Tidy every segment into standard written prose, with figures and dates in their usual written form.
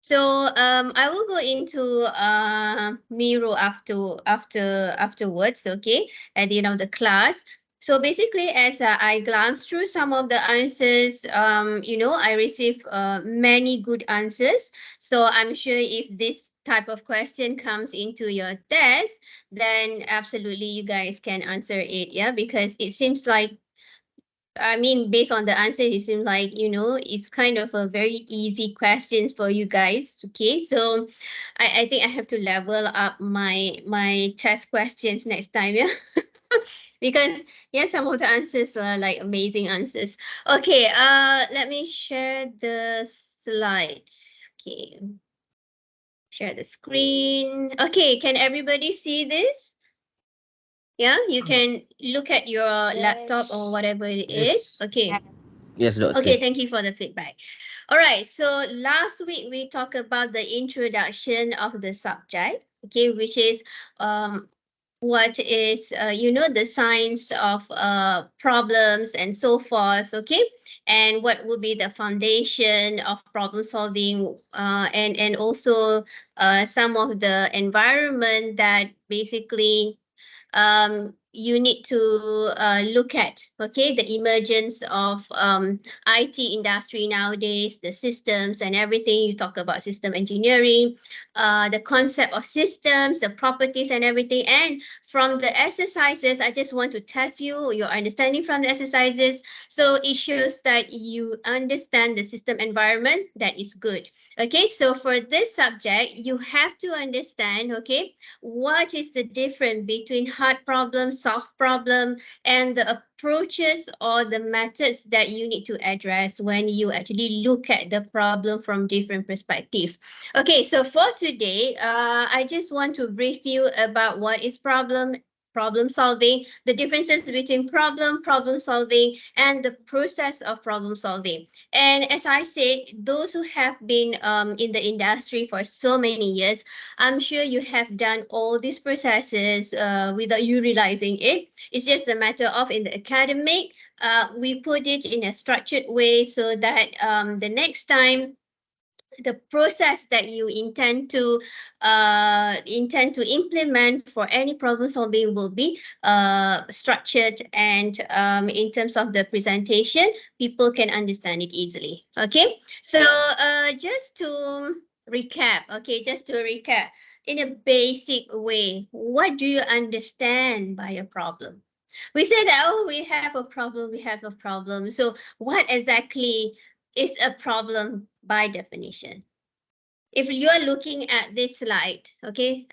So I will go into Miro afterwards, okay, at the end of the class. So basically, as I glance through some of the answers, I receive many good answers. So I'm sure if this type of question comes into your test, then absolutely you guys can answer it, yeah, because it seems like based on the answer, it seems like, it's kind of a very easy questions for you guys. Okay, so I think I have to level up my test questions next time, yeah. Because yeah, some of the answers are like amazing answers. Okay, let me share the slide. Okay, share the screen. Okay, can everybody see this? Yeah, you can look at your laptop or Yes. whatever it is. Yes. Okay. Yes, Okay, doctor. thank you for the feedback. All right, so last week we talked about the introduction of the subject, okay, which is what is the science of problems and so forth, okay, and what will be the foundation of problem solving, and also some of the environment that basically you need to look at, okay, the emergence of IT industry nowadays, the systems and everything. You talk about system engineering, the concept of systems, the properties and everything. And from the exercises, I just want to test your understanding from the exercises. So it shows that you understand the system environment. That is good. Okay, so for this subject, you have to understand, okay, what is the difference between hard problem, soft problem, and the approaches or the methods that you need to address when you actually look at the problem from different perspective. Okay, so for today, I just want to brief you about what is problem solving, the differences between problem solving, and the process of problem solving. And as I said, those who have been in the industry for so many years, I'm sure you have done all these processes without you realizing it. It's just a matter of in the academic, we put it in a structured way so that the next time the process that you intend to implement for any problem solving will be structured, and in terms of the presentation, people can understand it easily. Okay, so just to recap in a basic way, what do you understand by a problem? We say that, oh, we have a problem. So what exactly is a problem by definition? If you are looking at this slide, okay,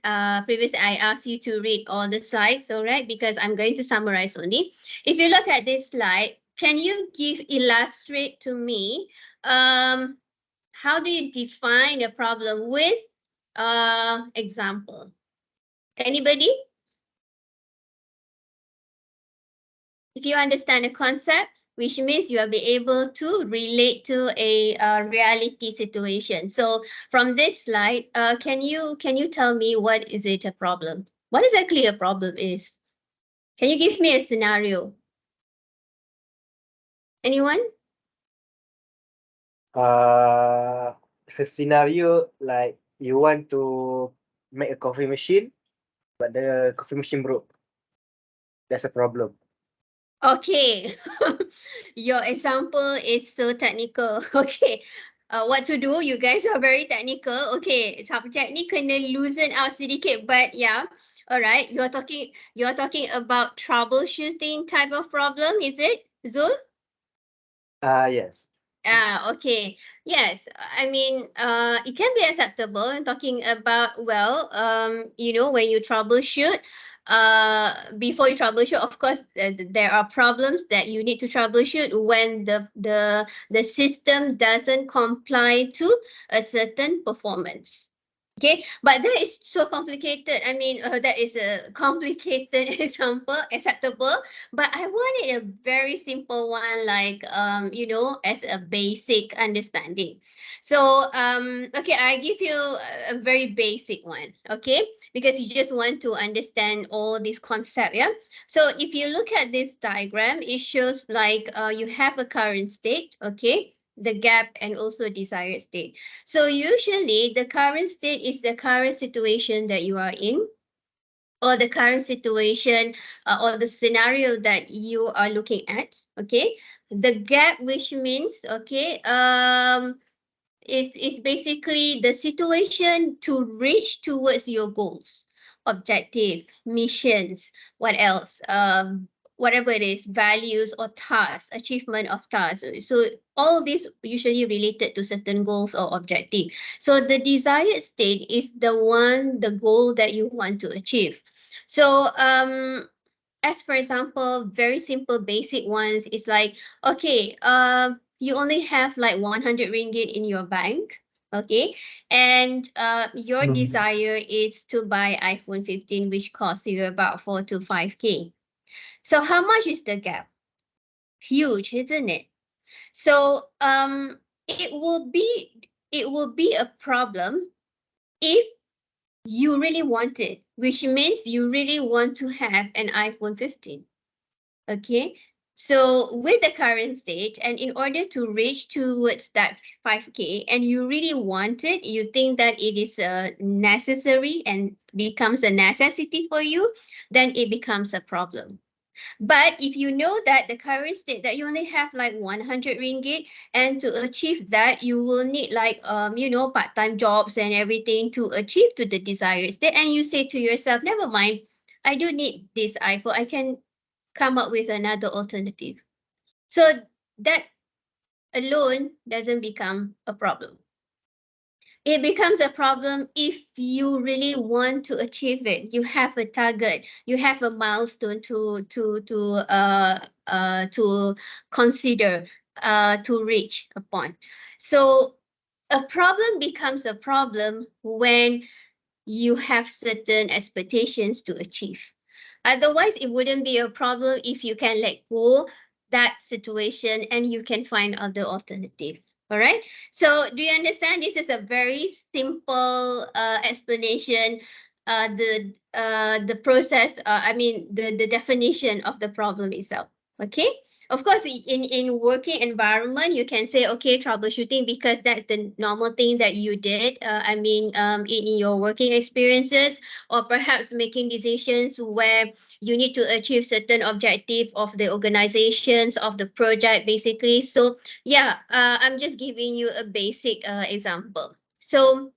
previously I asked you to read all the slides, all right, because I'm going to summarize only. If you look at this slide, can you illustrate to me, how do you define a problem with example? Anybody? If you understand a concept, which means you will be able to relate to a reality situation. So from this slide, can you tell me what is it a problem? What exactly a problem is? Can you give me a scenario? Anyone? It's a scenario like you want to make a coffee machine, but the coffee machine broke. That's a problem. Okay. Your example is so technical. Okay. What to do? You guys are very technical. Okay, subject ni kena loosen out sedikit, but yeah. All right. You're talking about troubleshooting type of problem, is it, Zul? Yes. Okay. Yes. It can be acceptable. I'm talking about, well, when you troubleshoot, before you troubleshoot, of course, there are problems that you need to troubleshoot when the system doesn't comply to a certain performance. Okay, but that is so complicated. That is a complicated example, acceptable, but I wanted a very simple one, like as a basic understanding. So okay, I give you a very basic one, okay? Because you just want to understand all this concept, yeah? So if you look at this diagram, it shows like you have a current state, okay? the gap, and also desired state. So usually the current state is the current situation that you are in, or the current situation, or the scenario that you are looking at. Okay, the gap, which means, okay, is basically the situation to reach towards your goals, objective, missions, what else, whatever it is, values or tasks, achievement of tasks. So all this usually related to certain goals or objective. So the desired state is the one, the goal that you want to achieve. So as for example, very simple basic ones is like, okay, you only have like 100 ringgit in your bank, okay, and your desire is to buy iPhone 15, which costs you about 4 to 5K. So how much is the gap? Huge, isn't it? So it will be a problem if you really want it, which means you really want to have an iPhone 15. Okay, so with the current state, and in order to reach towards that 5K, and you really want it, you think that it is necessary and becomes a necessity for you, then it becomes a problem. But if you know that the current state that you only have like 100 ringgit, and to achieve that, you will need like part-time jobs and everything to achieve to the desired state, and you say to yourself, never mind, I don't need this iPhone. I can come up with another alternative. So that alone doesn't become a problem. It becomes a problem if you really want to achieve it. You have a target, you have a milestone to consider, to reach upon. So a problem becomes a problem when you have certain expectations to achieve. Otherwise, it wouldn't be a problem if you can let go that situation and you can find other alternative. All right. So do you understand? This is a very simple explanation. The process. I mean the definition of the problem itself. Okay. Of course, in working environment, you can say, okay, troubleshooting, because that's the normal thing that you did. I mean, in your working experiences, or perhaps making decisions where you need to achieve certain objective of the organizations, of the project, basically. So yeah, I'm just giving you a basic example. So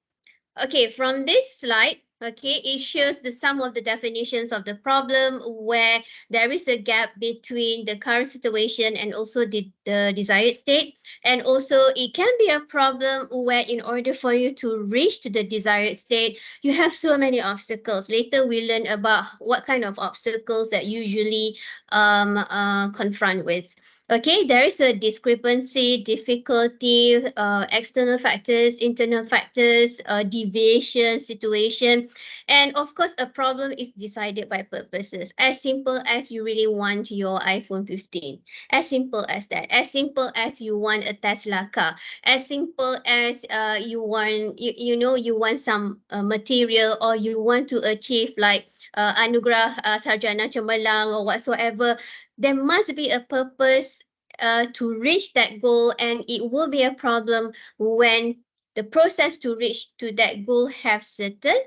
okay, from this slide, okay, it shows the some of the definitions of the problem where there is a gap between the current situation and also the desired state. And also it can be a problem where in order for you to reach to the desired state, you have so many obstacles. Later we learn about what kind of obstacles that usually confront with. Okay, there is a discrepancy, difficulty, external factors, internal factors, deviation, situation. And of course, a problem is decided by purposes. As simple as you really want your iPhone 15. As simple as that. As simple as you want a Tesla car. As simple as you want, you want some material, or you want to achieve like anugerah sarjana cemerlang or whatsoever. There must be a purpose to reach that goal, and it will be a problem when the process to reach to that goal have certain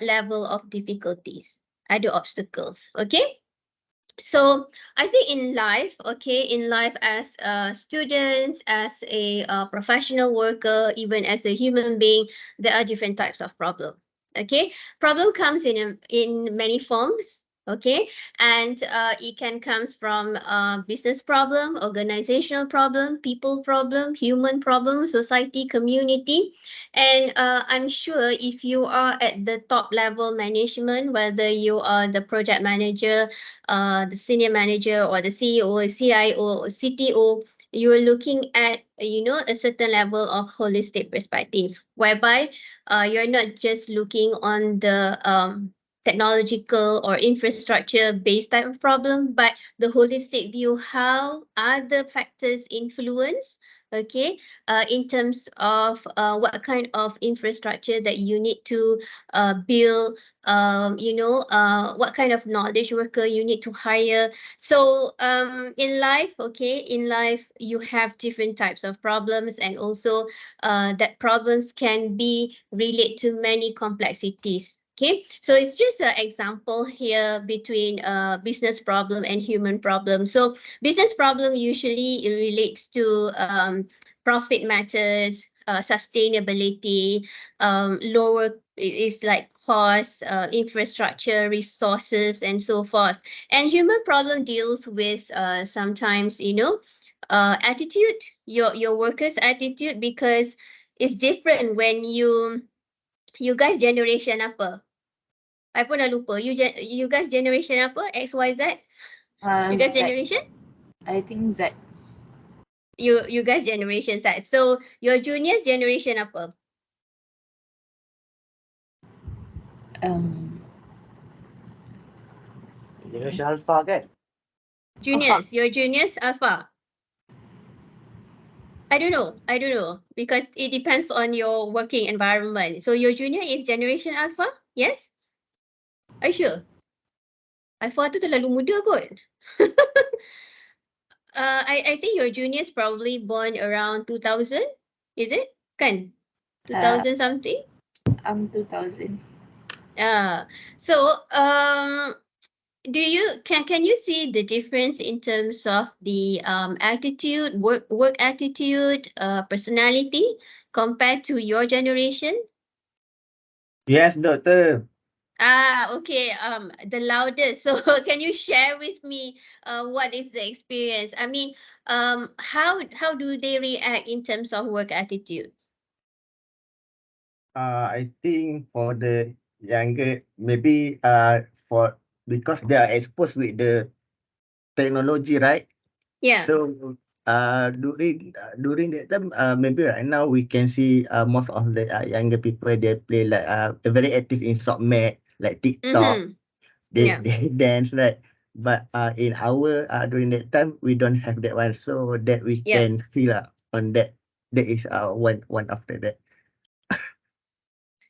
level of difficulties, other obstacles. Okay. So I think in life, okay, in life as students, as a professional worker, even as a human being, there are different types of problem. Okay, problem comes in many forms. Okay, and it can comes from business problem, organizational problem, people problem, human problem, society, community. And I'm sure if you are at the top level management, whether you are the project manager, the senior manager, or the CEO, CIO, or CTO, you are looking at a certain level of holistic perspective, whereby you're not just looking on the technological or infrastructure based type of problem, but the holistic view, how other factors influence okay, in terms of what kind of infrastructure that you need to build, what kind of knowledge worker you need to hire. So in life, okay, in life you have different types of problems, and also that problems can be relate to many complexities. Okay, so it's just an example here between business problem and human problem. So business problem usually it relates to profit matters, sustainability, lower is like cost, infrastructure, resources, and so forth. And human problem deals with sometimes attitude, your workers' attitude, because it's different when you guys generation apa? I pun dah lupa. You guys generation apa? X Y Z. You guys Z. generation? I think Z. You guys generation Z. So your juniors generation apa? Um, Generation Alpha kan? Juniors, your juniors Alpha. I don't know. Because it depends on your working environment. So your junior is generation Alpha? Yes? Are you sure? Alpha tu terlalu muda kot. I think your juniors probably born around 2000. Is it? Kan? 2000 something? I'm 2000. So do you can you see the difference in terms of the attitude, work attitude, personality compared to your generation? Yes, doctor. Okay. The loudest. So can you share with me what is the experience? I mean, how do they react in terms of work attitude? I think for the younger, maybe for because they are exposed with the technology, right? Yeah. So during that time, maybe right now we can see most of the younger people they play like very active in short mat like TikTok. Mm-hmm. They Yeah. they dance, right? But in our during that time we don't have that one, so that we Yeah. can see on that. That is one after that.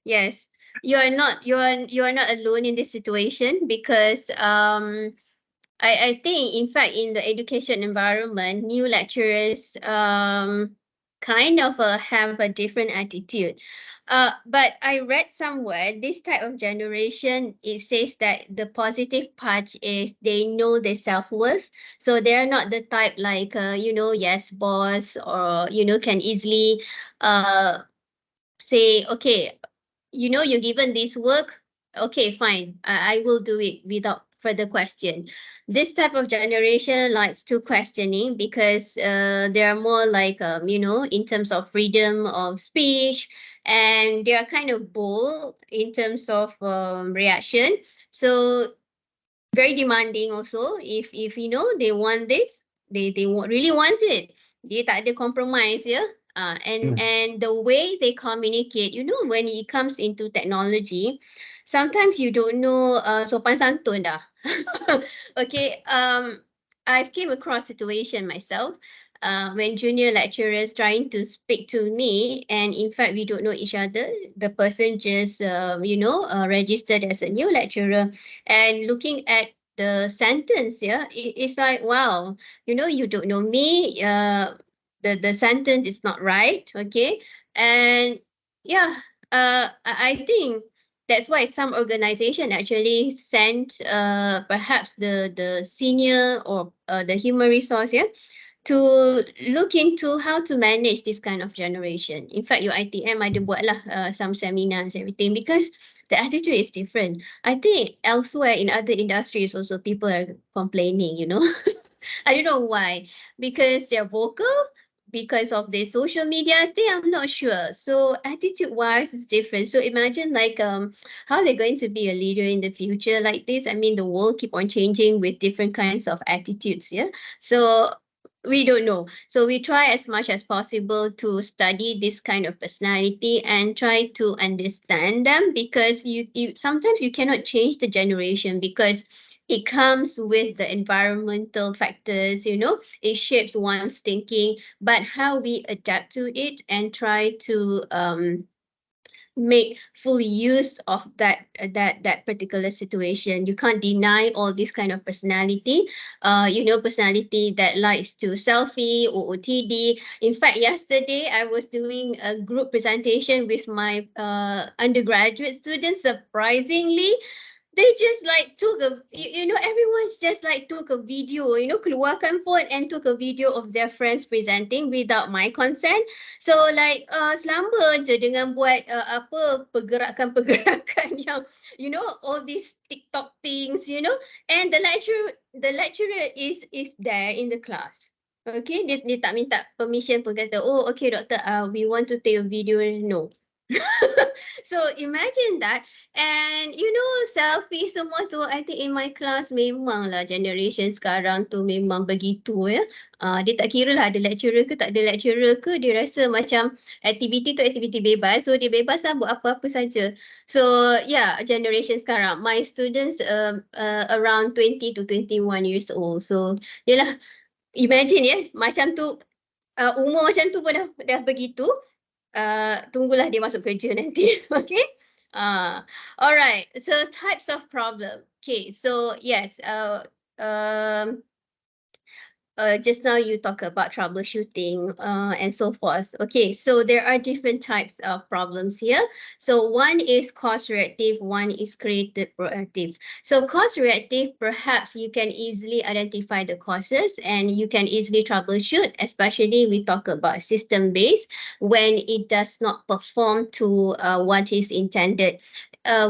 Yes, you are not alone in this situation, because I think in fact in the education environment, new lecturers kind of have a different attitude. But I read somewhere this type of generation, it says that the positive part is they know their self-worth. So they're not the type like yes boss, or can easily say, okay, you're given this work, okay, fine, I will do it without further question. This type of generation likes to questioning, because they are more like in terms of freedom of speech, and they are kind of bold in terms of reaction. So very demanding also. If they want this, really want it, dia tak ada compromise, ya. And the way they communicate, when it comes into technology, sometimes you don't know sopan santun dah. Okay, I've came across situation myself, when junior lecturers trying to speak to me, and in fact we don't know each other. The person just registered as a new lecturer, and looking at the sentence, yeah, it's like, wow, you don't know me. The sentence is not right, okay. And yeah, I think that's why some organization actually sent perhaps the senior, or the human resource, yeah, to look into how to manage this kind of generation. In fact, your ITM ada buat lah some seminars, everything, because the attitude is different. I think elsewhere in other industries also people are complaining, I don't know why. Because they're vocal, because of the social media thing, I'm not sure. So attitude wise is different. So imagine like how they're going to be a leader in the future like this. I mean, the world keep on changing with different kinds of attitudes, yeah. So we don't know. So we try as much as possible to study this kind of personality and try to understand them, because you sometimes you cannot change the generation, because it comes with the environmental factors, it shapes one's thinking, but how we adapt to it and try to make full use of that particular situation. You can't deny all this kind of personality, personality that likes to selfie or OTD. In fact, yesterday I was doing a group presentation with my undergraduate students. Surprisingly, they just like took a everyone's just like took a video, keluarkan phone and took a video of their friends presenting without my consent. So like selamba je dengan buat apa pergerakan-pergerakan yang all these TikTok things, and the lecturer is there in the class. Okay, dia tak minta permission pun, kata, oh okay doktor, we want to take a video. No. So imagine that. And selfie semua tu, I think in my class memanglah generation sekarang tu memang begitu ya. Dia tak kira lah ada lecturer ke tak ada lecturer ke, dia rasa macam aktiviti tu aktiviti bebas, so dia bebas lah buat apa-apa saja. So yeah, generation sekarang, my students around 20 to 21 years old. So yalah, imagine ya, macam tu, umur macam tu pun dah begitu. Tunggulah dia masuk kerja nanti. Okay. Alright. So types of problem. Okay. So yes. Just now you talk about troubleshooting and so forth. Okay, so there are different types of problems here. So one is cause reactive, one is creative proactive. So cause reactive, perhaps you can easily identify the causes and you can easily troubleshoot, especially we talk about system based when it does not perform to what is intended.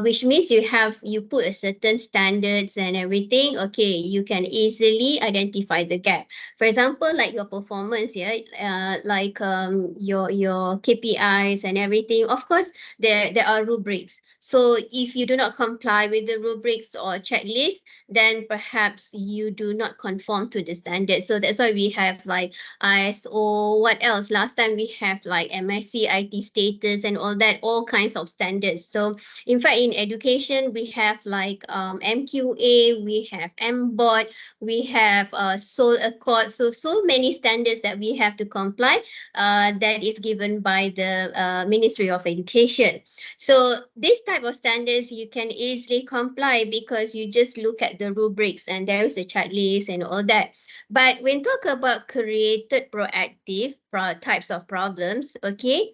Which means you put a certain standards and everything. Okay, you can easily identify the gap. For example, like your performance, like your KPIs and everything. Of course, there are rubrics. So if you do not comply with the rubrics or checklist, then perhaps you do not conform to the standard. So that's why we have like ISO. What else? Last time we have like MSc IT status and all that, all kinds of standards. So in fact, in education, we have like MQA, we have MBOT, we have SOL Accord. So many standards that we have to comply that is given by the Ministry of Education. So this type of standards you can easily comply because you just look at the rubrics and there is a checklist and all that. But when talk about created proactive types of problems, okay,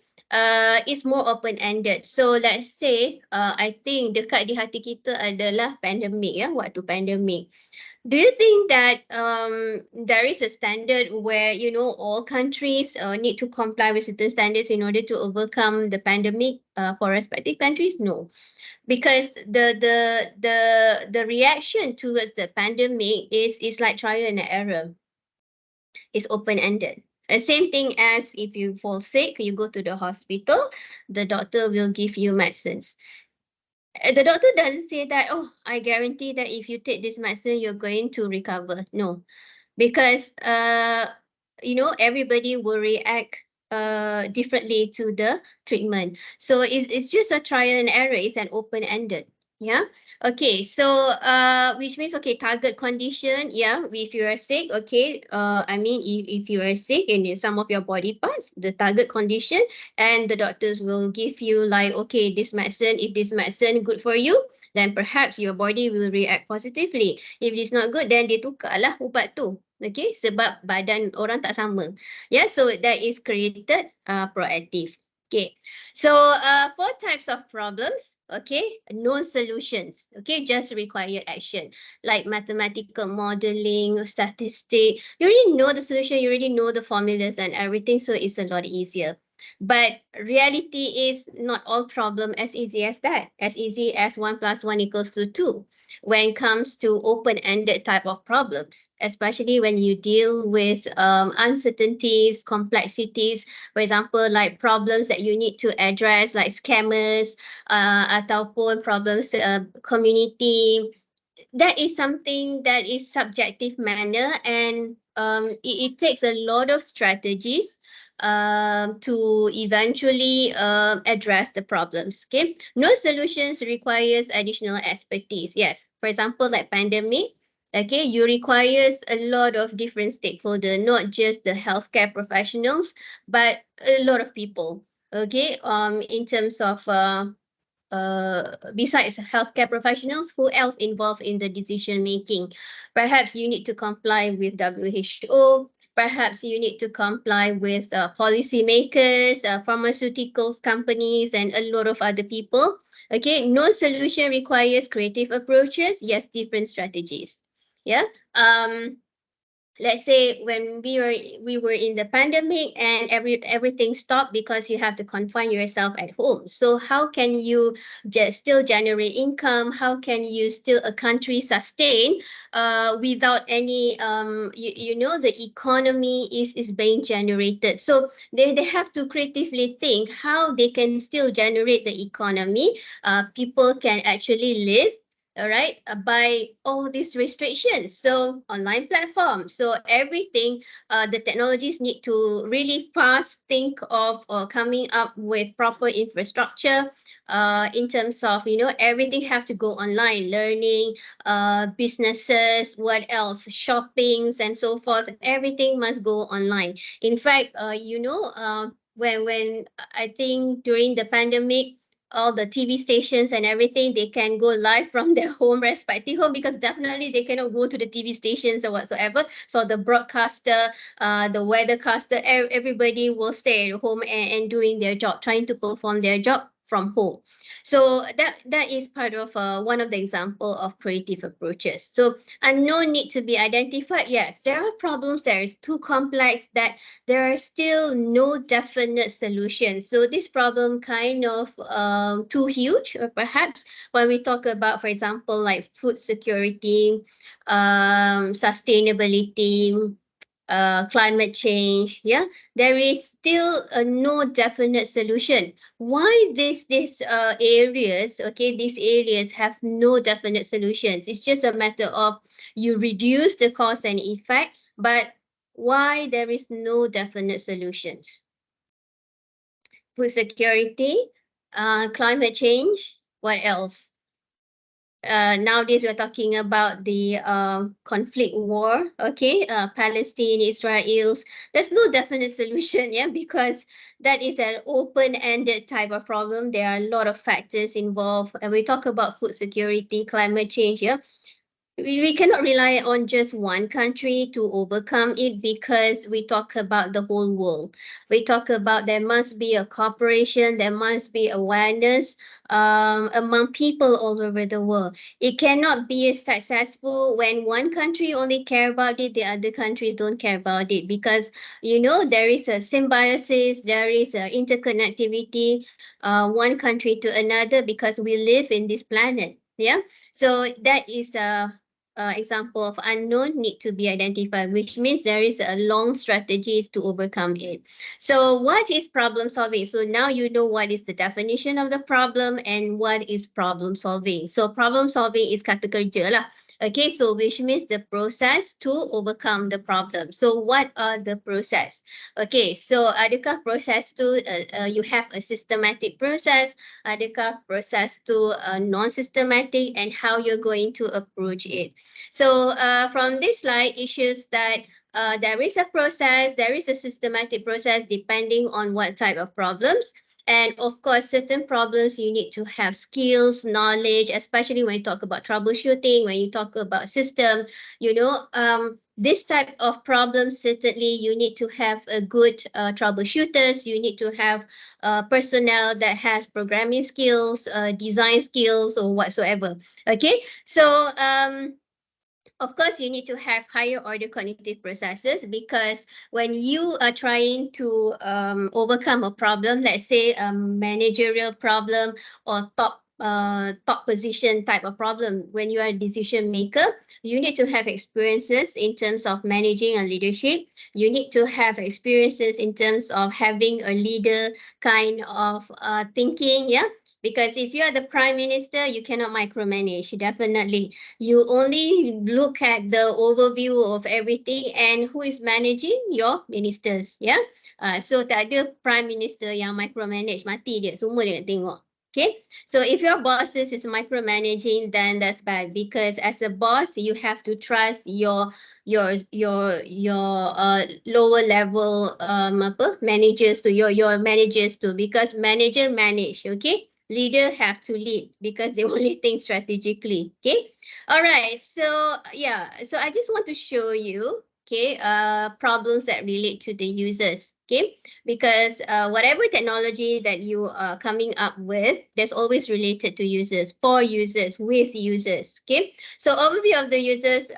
it's more open-ended. So let's say, I think dekat di hati kita adalah pandemic ya, waktu pandemic. Do you think that there is a standard where all countries need to comply with certain standards in order to overcome the pandemic for respective countries? No, because the reaction towards the pandemic is like trial and error. It's open-ended. Same thing as if you fall sick, you go to the hospital, the doctor will give you medicines. The doctor doesn't say that, oh, I guarantee that if you take this medicine, you're going to recover. No, because everybody will react differently to the treatment. So it's just a trial and error. It's an open-ended. Yeah. Okay. So which means, okay, target condition. Yeah. If you are sick, okay. I mean, if you are sick in some of your body parts, the target condition, and the doctors will give you like, okay, this medicine. If this medicine good for you, then perhaps your body will react positively. If it's not good, then dia tukarlah ubat tu. Okay, sebab badan orang tak sama. Yeah, so that is created proactive. Okay, so 4 types of problems. Okay, no solutions. Okay, just required action like mathematical modeling, statistic. You already know the solution, you already know the formulas and everything, so it's a lot easier. But reality is not all problem as easy as that, as easy as 1 + 1 = 2 when it comes to open-ended type of problems, especially when you deal with uncertainties, complexities, for example, like problems that you need to address, like scammers, ataupun problems community. That is something that is subjective manner, and it takes a lot of strategies to eventually address the problems. Okay, no solutions requires additional expertise. Yes, for example, like pandemic. Okay, you requires a lot of different stakeholders, not just the healthcare professionals, but a lot of people. Okay, in terms of besides healthcare professionals, who else involved in the decision making? Perhaps you need to comply with WHO. Perhaps you need to comply with policymakers, pharmaceuticals companies, and a lot of other people. Okay, no solution requires creative approaches. Yes, different strategies. Yeah. Let's say when we were in the pandemic and everything stopped because you have to confine yourself at home. So how can you just still generate income? How can you still a country sustain without any the economy is being generated. So they have to creatively think how they can still generate the economy. People can actually live, all right, by all these restrictions. So online platforms, so everything, the technologies need to really fast think of coming up with proper infrastructure in terms of, everything have to go online, learning, businesses, what else, shoppings and so forth, everything must go online. In fact, when I think during the pandemic, all the TV stations and everything, they can go live from their home, respective home, because definitely they cannot go to the TV stations or whatsoever. So the broadcaster, the weathercaster, everybody will stay at home and doing their job, trying to perform their job from home. So that is part of one of the example of creative approaches. So unknown need to be identified. Yes, there are problems that is too complex that there are still no definite solutions. So this problem kind of too huge, or perhaps when we talk about, for example, like food security, sustainability, climate change, yeah, there is still no definite solution. Why these areas, okay, these areas have no definite solutions? It's just a matter of you reduce the cause and effect, but why there is no definite solutions? Food security, climate change, what else? Nowadays we're talking about the conflict war, okay, Palestine, Israel's. There's no definite solution, yeah, because that is an open-ended type of problem. There are a lot of factors involved, and we talk about food security, climate change, yeah, we cannot rely on just one country to overcome it, because we talk about the whole world. We talk about there must be a cooperation, there must be awareness among people all over the world. It cannot be successful when one country only care about it, the other countries don't care about it, because there is a symbiosis, there is a interconnectivity, one country to another, because we live in this planet. Yeah, so that is a example of unknown need to be identified, which means there is a long strategies to overcome it. So what is problem solving? So now you know what is the definition of the problem and what is problem solving. So problem solving is kata kerja lah. Okay, so which means the process to overcome the problem. So what are the process? Okay, so adakah process to you have a systematic process? Adakah proses to non-systematic, and how you're going to approach it? So from this slide, it shows that there is a process, there is a systematic process depending on what type of problems. And of course, certain problems you need to have skills, knowledge, especially when you talk about troubleshooting, when you talk about system, this type of problems, certainly you need to have a good troubleshooters, you need to have personnel that has programming skills, design skills, or whatsoever. Okay, so of course, you need to have higher order cognitive processes, because when you are trying to overcome a problem, let's say a managerial problem or top position type of problem, when you are a decision maker, you need to have experiences in terms of managing and leadership. You need to have experiences in terms of having a leader kind of thinking, yeah, Because if you are the prime minister, you cannot micromanage, definitely. You only look at the overview of everything and who is managing your ministers, yeah. So tak ada prime minister yang micromanage, mati dia, semua dia nak tengok. Okay, so if your bosses is micromanaging, then that's bad, because as a boss, you have to trust your lower level managers to your managers too, because manager manage, okay, leader have to lead because they only think strategically. Okay, all right, so yeah, so I just want to show you, okay, problems that relate to the users. Okay, because whatever technology that you are coming up with, there's always related to users, for users, with users. Okay, so overview of the users,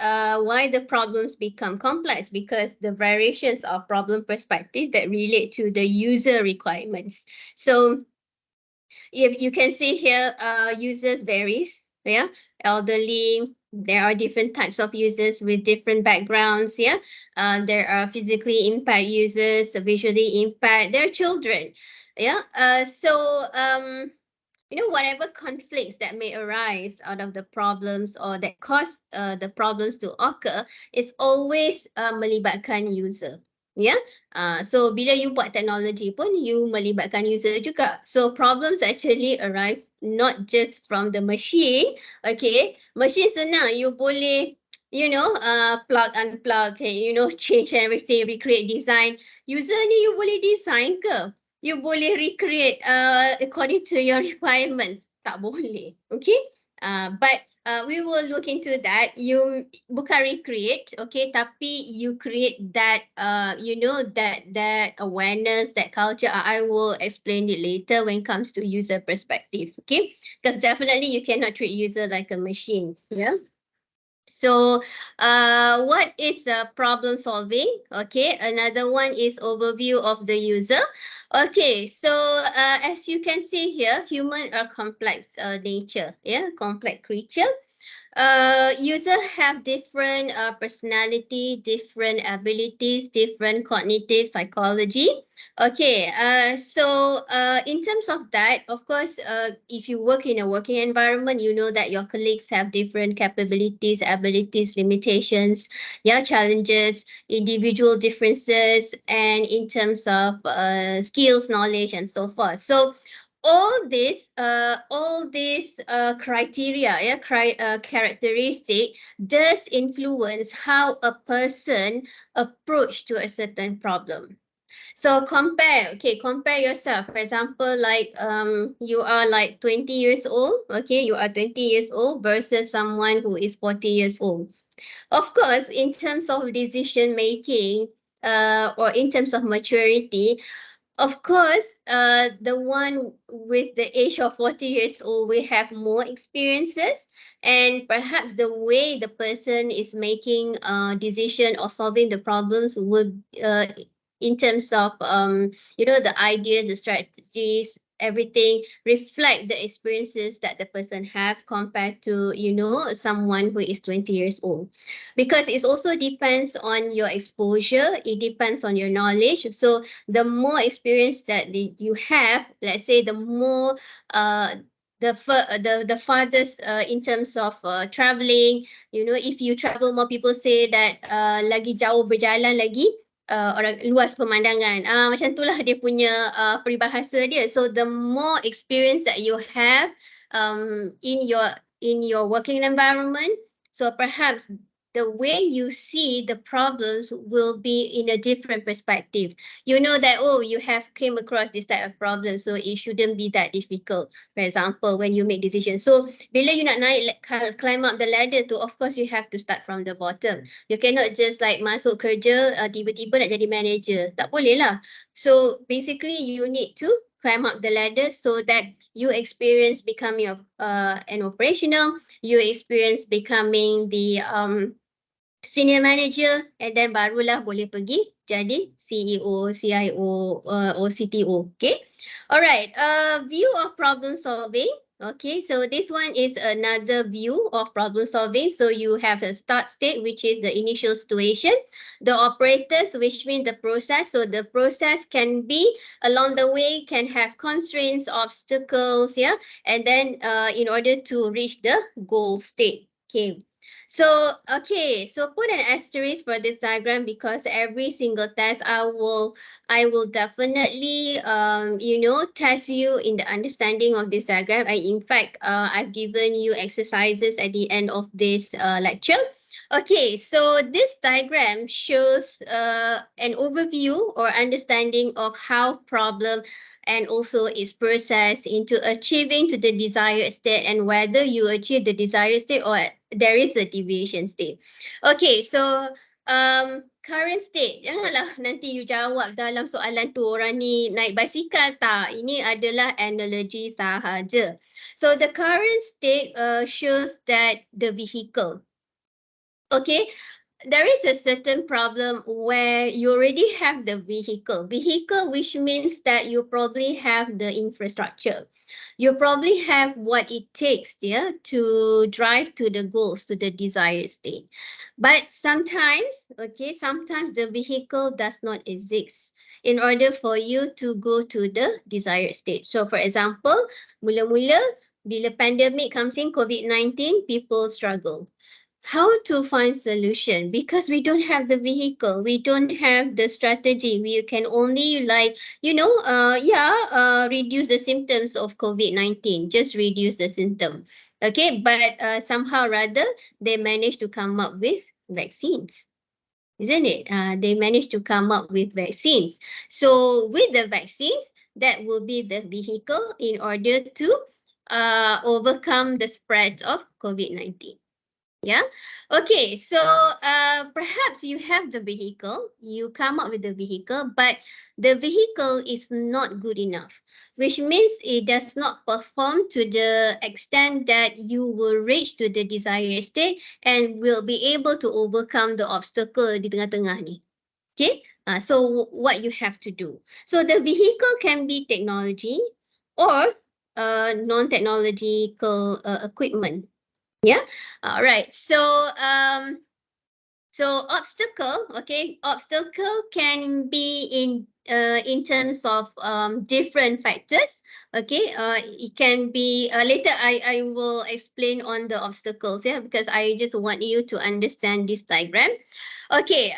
why the problems become complex, because the variations of problem perspective that relate to the user requirements. So if you can see here, users varies, yeah, elderly, there are different types of users with different backgrounds, yeah. There are physically impaired users, visually impaired, there are children, yeah. Whatever conflicts that may arise out of the problems or that cause the problems to occur is always melibatkan user. Yeah. So bila you buat teknologi pun, you melibatkan user juga. So problems actually arrive not just from the machine. Okay. Machine senang. You boleh, plug, unplug, okay, change everything, recreate design. User ni you boleh design ke? You boleh recreate according to your requirements. Tak boleh. Okay. But we will look into that. You bukan recreate, okay, tapi you create that that awareness, that culture. I will explain it later when it comes to user perspective. Okay, because definitely you cannot treat user like a machine. Yeah. So what is problem solving? Okay, another one is overview of the user. Okay, so as you can see here, human are complex nature, yeah, complex creature. User have different personality, different abilities, different cognitive psychology. Okay, so in terms of that, of course, if you work in a working environment, you know that your colleagues have different capabilities, abilities, limitations, yeah, challenges, individual differences, and in terms of skills, knowledge, and so forth. So all these criteria, yeah, characteristic does influence how a person approach to a certain problem. So compare yourself. For example, like you are like 20 years old, okay, you are 20 years old versus someone who is 40 years old. Of course, in terms of decision making, or in terms of maturity, of course, the one with the age of 40 years old will have more experiences, and perhaps the way the person is making decision or solving the problems would, in terms of the ideas, the strategies, everything reflect the experiences that the person have compared to someone who is 20 years old, because it also depends on your exposure, it depends on your knowledge. So the more experience that you have, let's say, the more the farthest in terms of traveling, if you travel more, people say that lagi jauh berjalan lagi orang luas pemandangan, macam itulah dia punya peribahasa dia. So the more experience that you have in your working environment, so perhaps the way you see the problems will be in a different perspective. You know that, oh, you have came across this type of problem, so it shouldn't be that difficult. For example, when you make decisions. So bila you nak naik, climb up the ladder tu, of course you have to start from the bottom. You cannot just like masuk kerja, tiba-tiba nak jadi manager. Tak boleh lah. So basically you need to climb up the ladder so that you experience becoming an operational, you experience becoming the senior manager, and then barulah boleh pergi jadi CEO, CIO, or CTO. Okay. Alright. View of problem solving. Okay, so this one is another view of problem solving. So you have a start state, which is the initial situation, the operators, which means the process. So the process can be along the way, can have constraints, obstacles, yeah, and then in order to reach the goal state. Okay. So, okay, so put an asterisk for this diagram because every single test I will definitely test you in the understanding of this diagram. In fact, I've given you exercises at the end of this lecture. Okay, so this diagram shows an overview or understanding of how problem and also its process into achieving to the desired state and whether you achieve the desired state or there is a deviation state. Okay, so current state, janganlah nanti you jawab dalam soalan tu orang ni naik basikal tak. Ini adalah analogy sahaja. So the current state shows that the vehicle, okay, there is a certain problem where you already have the vehicle, which means that you probably have the infrastructure. You probably have what it takes, yeah, to drive to the goals, to the desired state. But sometimes, okay, sometimes the vehicle does not exist in order for you to go to the desired state. So for example, mula-mula bila pandemic comes in, COVID-19, people struggle. How to find solution? Because we don't have the vehicle, we don't have the strategy. We can only reduce the symptoms of COVID-19, just reduce the symptom. Okay, but somehow rather they managed to come up with vaccines, isn't it? They managed to come up with vaccines. So with the vaccines, that will be the vehicle in order to overcome the spread of COVID-19. Yeah. Okay. So perhaps you have the vehicle, you come up with the vehicle, but the vehicle is not good enough, which means it does not perform to the extent that you will reach to the desired state and will be able to overcome the obstacle di tengah-tengah ni. Okay. So what you have to do. So the vehicle can be technology or non-technological equipment. Yeah. All right. So obstacle, okay, obstacle can be in terms of different factors. Okay, it can be later. I will explain on the obstacles, yeah, because I just want you to understand this diagram. Okay,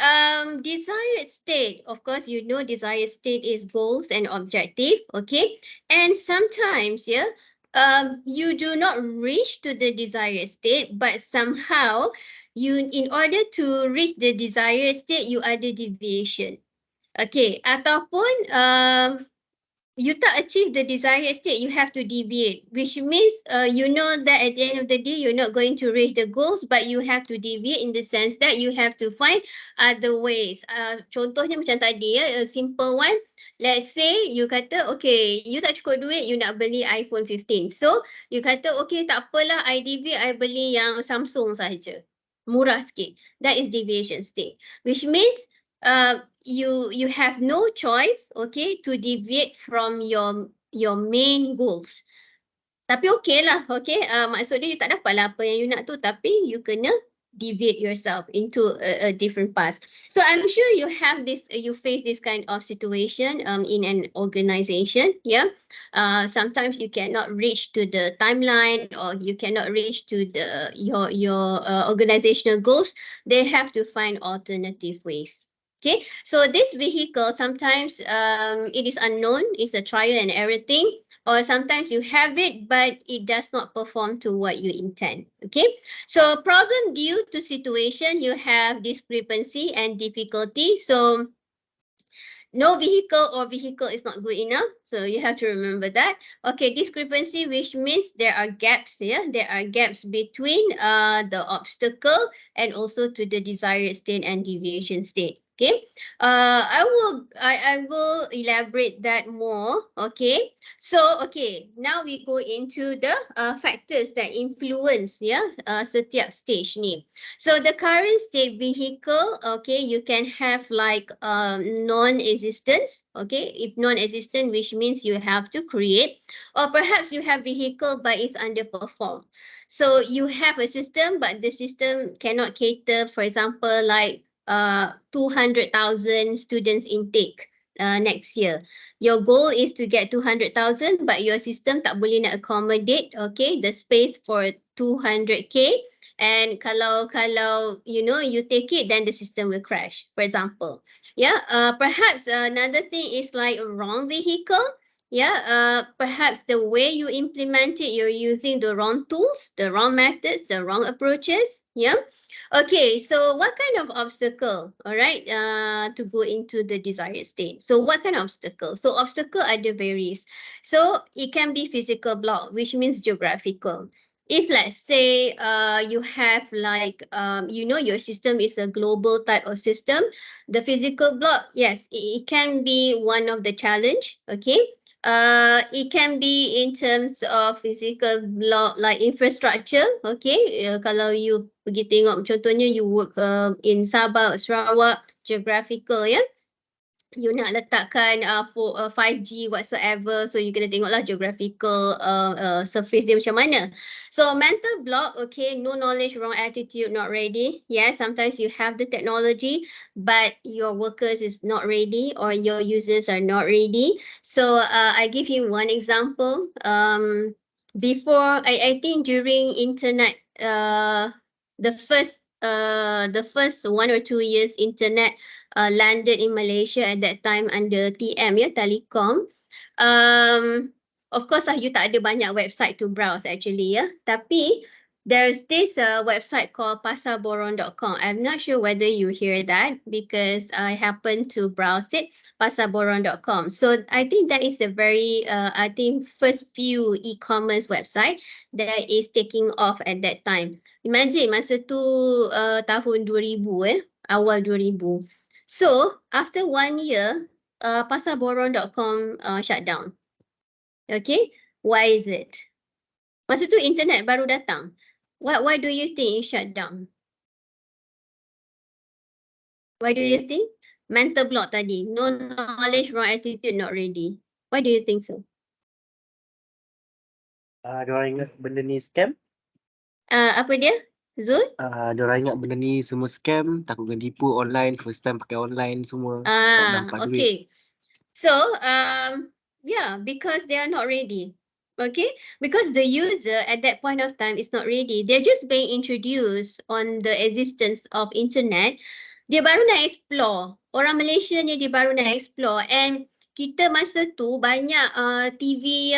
desired state. Of course, you know desired state is goals and objective. Okay, and sometimes, yeah, you do not reach to the desired state, but somehow in order to reach the desired state, you ada deviation. Okay, ataupun you tak achieve the desired state, you have to deviate, which means you know that at the end of the day, you're not going to reach the goals, but you have to deviate in the sense that you have to find other ways. Contohnya macam tadi, a simple one. Let's say you kata, okay, you tak cukup duit, you nak beli iPhone 15. So, you kata, okay, tak apalah, I deviate, I beli yang Samsung sahaja. Murah sikit. That is deviation state, which means you have no choice, okay, to deviate from your main goals. Tapi okay lah, okay. Maksud dia you tak dapat lah apa yang you nak tu, tapi you kena deviate yourself into a different path. So I'm sure you have this, you face this kind of situation in an organization, yeah. Sometimes you cannot reach to the timeline or you cannot reach to your organizational goals. They have to find alternative ways. Okay, so this vehicle sometimes it is unknown, it's a trial and error thing, or sometimes you have it but it does not perform to what you intend. Okay, so problem due to situation, you have discrepancy and difficulty. So no vehicle or vehicle is not good enough, so you have to remember that. Okay, discrepancy, which means there are gaps here, there are gaps between the obstacle and also to the desired state and deviation state. Okay, I will elaborate that more. Okay, so okay, now we go into the factors that influence setiap stage ni. So the current state vehicle, okay, you can have like non-existence. Okay, if non-existent, which means you have to create, or perhaps you have vehicle but it's underperformed. So you have a system, but the system cannot cater, for example, like 200,000 students intake next year. Your goal is to get 200,000, but your system tak boleh nak accommodate, okay, the space for 200K. And kalau you take it, then the system will crash, for example. Yeah, perhaps another thing is like a wrong vehicle. Yeah, perhaps the way you implement it, you're using the wrong tools, the wrong methods, the wrong approaches. Yeah. Okay, so what kind of obstacle, all right, to go into the desired state? So what kind of obstacle? So obstacle ada varies. So it can be physical block, which means geographical. If let's say you have like, your system is a global type of system, the physical block, yes, it can be one of the challenge, okay? It can be in terms of physical block like infrastructure, okay? Kalau you pergi tengok contohnya you work in Sabah, Sarawak, geographical, ya. You nak letakkan for 5G whatsoever, so you kena tengoklah geographical surface dia macam mana. So mental block, okay, no knowledge, wrong attitude, not ready. Yeah, sometimes you have the technology, but your workers is not ready or your users are not ready. So I give you one example. Before, I think during internet, the first 1 or 2 years internet landed in Malaysia at that time under TM, ya, Telecom. Of course lah, you tak ada banyak website to browse actually, ya. Tapi there's this website called pasarborong.com. I'm not sure whether you hear that because I happen to browse it, pasarborong.com. So I think that is the very, first few e-commerce website that is taking off at that time. Imagine masa tu tahun 2000, awal 2000. So after 1 year, pasarborong.com shut down. Okay, why is it? Masa tu internet baru datang. Why do you think it shut down? Why do you think? Mental block tadi. No knowledge, wrong attitude, not ready. Why do you think so? Diorang ingat benda ni scam. Apa dia? Zul? Diorang ingat benda ni semua scam, takut kena tipu online, first time pakai online semua. tak dapat duit. Okay. So, yeah, because they are not ready. Okay, because the user at that point of time is not ready. They're just being introduced on the existence of internet. Dia baru nak explore. Orang Malaysia ni dia baru nak explore. And kita masa tu banyak TV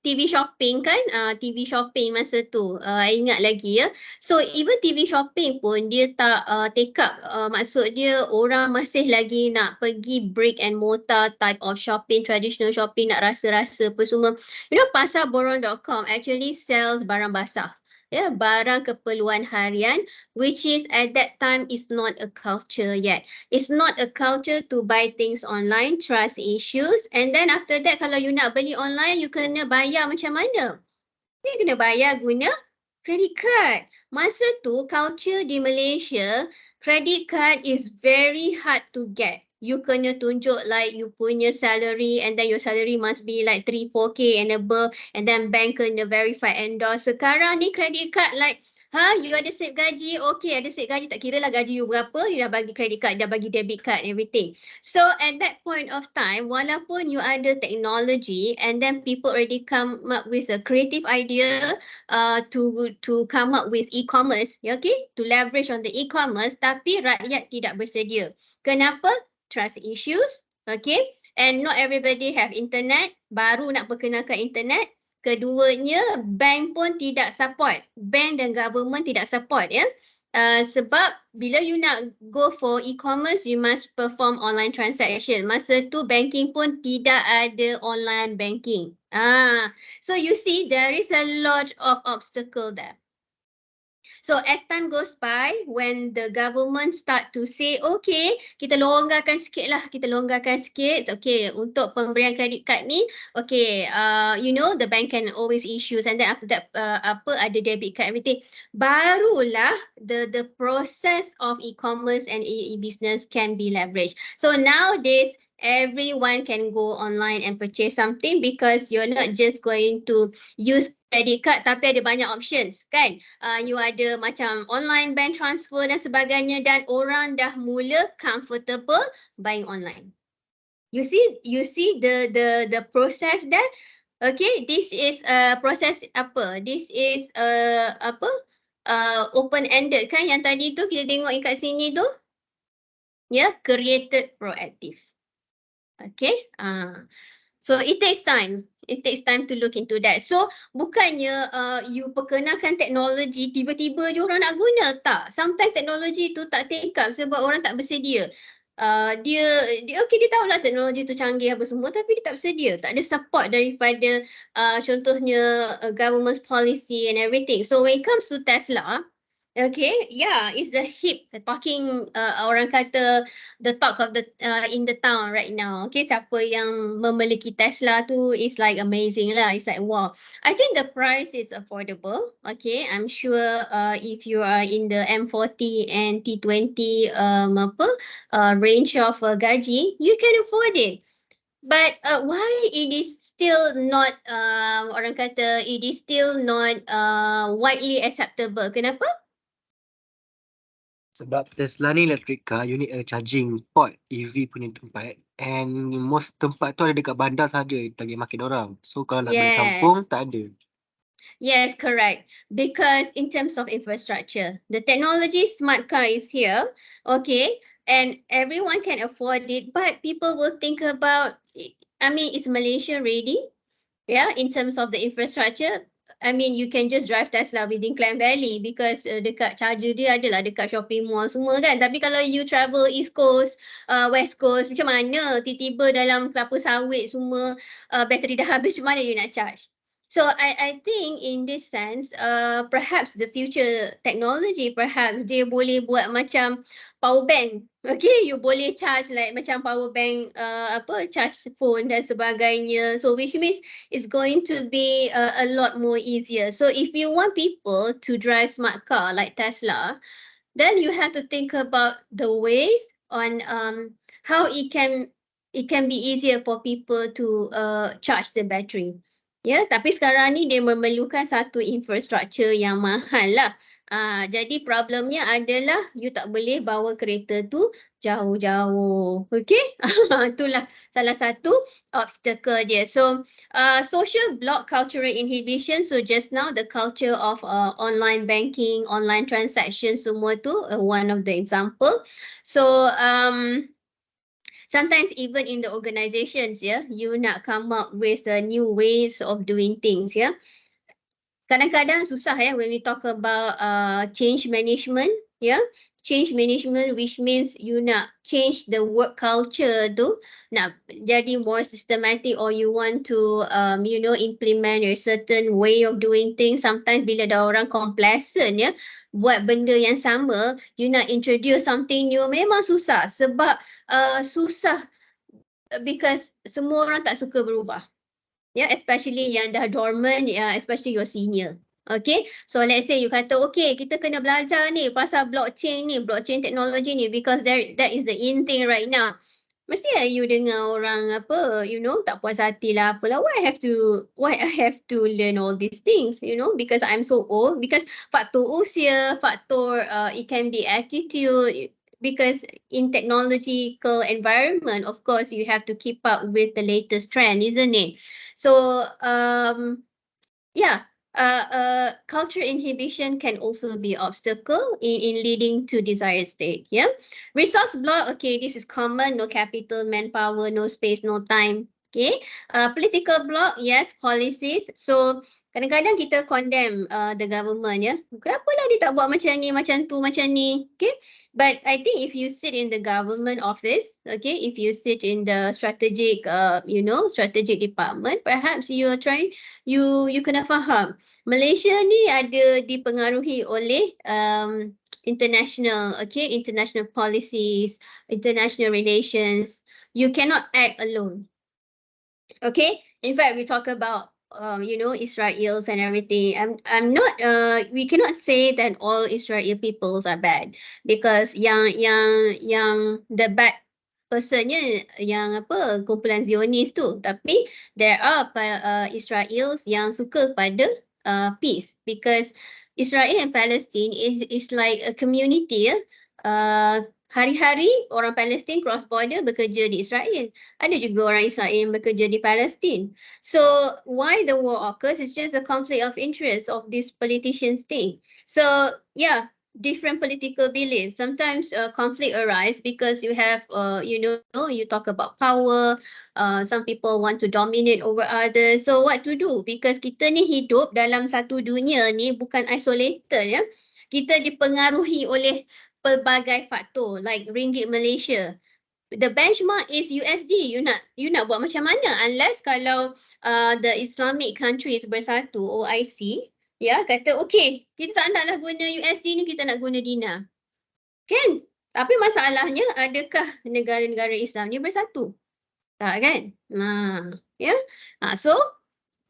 TV shopping kan, TV shopping masa tu, I ingat lagi ya. So even TV shopping pun dia tak take up, maksud dia orang masih lagi nak pergi brick and mortar type of shopping, traditional shopping, nak rasa-rasa apa semua. You know, pasarborong.com actually sells barang basah. Ya, barang keperluan harian, which is at that time is not a culture yet. It's not a culture to buy things online, trust issues. And then after that, kalau you nak beli online, you kena bayar macam mana? You kena bayar guna credit card. Masa tu, culture di Malaysia, credit card is very hard to get. You kena tunjuk like you punya salary and then your salary must be like 3-4K and above and then bank kena verify endorse. Sekarang ni credit card like, you ada slip gaji? Okay, ada slip gaji. Tak kira lah gaji you berapa, dia dah bagi credit card, dah bagi debit card, everything. So at that point of time, walaupun you ada technology and then people already come up with a creative idea to come up with e-commerce, okay, to leverage on the e-commerce, tapi rakyat tidak bersedia. Kenapa? Trust issues, okay, and not everybody have internet, baru nak perkenalkan internet. Keduanya, bank pun tidak support. Bank dan government tidak support, ya. Sebab bila you nak go for e-commerce, you must perform online transaction. Masa tu banking pun tidak ada online banking. So you see there is a lot of obstacle there. So as time goes by, when the government start to say, okay, kita longgarkan sikit lah, kita longgarkan sikit. Okay, untuk pemberian kredit kad ni, okay, you know, the bank can always issue, and then after that, ada debit card, everything. Barulah the process of e-commerce and e-business can be leveraged. So nowadays, everyone can go online and purchase something because you're not just going to use credit card tapi ada banyak options kan. You ada macam online bank transfer dan sebagainya dan orang dah mula comfortable buying online. You see the process there. Okay, this is process apa? This is apa? Open ended kan yang tadi tu kita tengok kat sini tu. Ya, created proactive. Okay. So it takes time. It takes time to look into that. So bukannya you perkenalkan teknologi tiba-tiba je orang nak guna, tak. Sometimes teknologi tu tak take up sebab orang tak bersedia. Dia okay, dia tahulah teknologi tu canggih apa semua tapi dia tak bersedia. Tak ada support daripada contohnya government policy and everything. So when it comes to Tesla, okay, yeah, it's the hip talking, orang kata the talk of the in the town right now. Okay, siapa yang memiliki Tesla tu is like amazing lah. It's like wow. I think the price is affordable. Okay, I'm sure if you are in the M40 and T20 range of gaji, you can afford it. But why it is still not orang kata it is still not widely acceptable? Kenapa? Sebab Tesla ni electric car, you need a charging port EV punya tempat. And most tempat tu ada dekat bandar saja target market orang. So kalau nak balik kampung, tak ada. Yes, correct. Because in terms of infrastructure, the technology smart car is here, okay, and everyone can afford it, but people will think about, I mean, is Malaysia ready? Yeah, in terms of the infrastructure, I mean, you can just drive Tesla within Klang Valley because dekat charger dia adalah dekat shopping mall semua kan. Tapi kalau you travel East Coast, West Coast, macam mana tiba-tiba dalam kelapa sawit semua bateri dah habis, macam mana you nak charge? So I think in this sense, perhaps the future technology, perhaps dia boleh buat macam power bank. Okay, you boleh charge like macam power bank, charge phone dan sebagainya. So which means it's going to be a lot more easier. So if you want people to drive smart car like Tesla, then you have to think about the ways on how it can be easier for people to charge the battery. Ya, tapi sekarang ni dia memerlukan satu infrastructure yang mahal lah. Jadi problemnya adalah you tak boleh bawa kereta tu jauh-jauh. Okay? Itulah salah satu obstacle dia. So social block cultural inhibition. So just now the culture of online banking, online transactions semua tu one of the example. So sometimes even in the organizations, yeah, you nak come up with new ways of doing things, yeah. Kadang-kadang susah ya when we talk about change management, yeah. Change management which means you nak change the work culture tu, nak jadi more systematic or you want to implement a certain way of doing things. Sometimes bila ada orang complacent ya, buat benda yang sama, you nak introduce something new memang susah sebab susah because semua orang tak suka berubah. Yeah, especially yang dah dormant, especially your senior. Okay, so let's say you kata, okay, kita kena belajar ni pasal blockchain technology ni because that is the in thing right now. Mesti lah you dengar orang tak puas hati lah apalah. Why I have to learn all these things, because I'm so old, because faktor usia, faktor it can be attitude, because in technological environment, of course, you have to keep up with the latest trend, isn't it? So, culture inhibition can also be obstacle in leading to desired state. Yeah, resource block. Okay, this is common. No capital, manpower, no space, no time. Okay, political block. Yes, policies. So Kadang-kadang kita condemn the government, ya. Kenapa lah dia tak buat macam ni, macam tu, macam ni, okay? But I think if you sit in the government office, okay, if you sit in the strategic, strategic department, perhaps you are trying, you kena faham. Malaysia ni ada dipengaruhi oleh international, okay, international policies, international relations. You cannot act alone. Okay, in fact, we talk about Israel's and everything. I'm not. We cannot say that all Israel peoples are bad because yang the bad personnya yang apa kumpulan Zionis tu. Tapi there are Israels yang suka pada peace because Israel and Palestine is like a community. Hari-hari orang Palestin cross border bekerja di Israel. Ada juga orang Israel yang bekerja di Palestin. So why the war occurs is just a conflict of interest of these politicians thing. So yeah, different political beliefs. Sometimes conflict arise because you have, you talk about power. Some people want to dominate over others. So what to do? Because kita ni hidup dalam satu dunia ni bukan isolated, ya. Kita dipengaruhi oleh pelbagai faktor like ringgit Malaysia. The benchmark is USD. You nak buat macam mana unless kalau the Islamic countries bersatu OIC, ya, kata okay, kita tak naklah guna USD ni, kita nak guna dinar. Kan? Tapi masalahnya adakah negara-negara Islam ni bersatu? Tak kan? Ya. So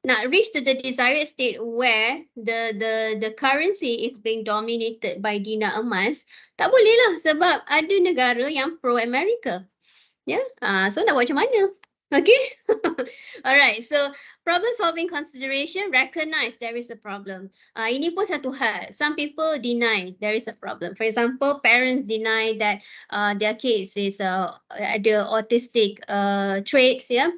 nak reach to the desired state where the currency is being dominated by dinar emas, tak boleh lah sebab ada negara yang pro-America. Ya, so nak buat macam mana? Okay. Alright, so problem solving consideration, recognize there is a problem. Ini pun satu hal. Some people deny there is a problem. For example, parents deny that their kids is ada autistic traits, ya.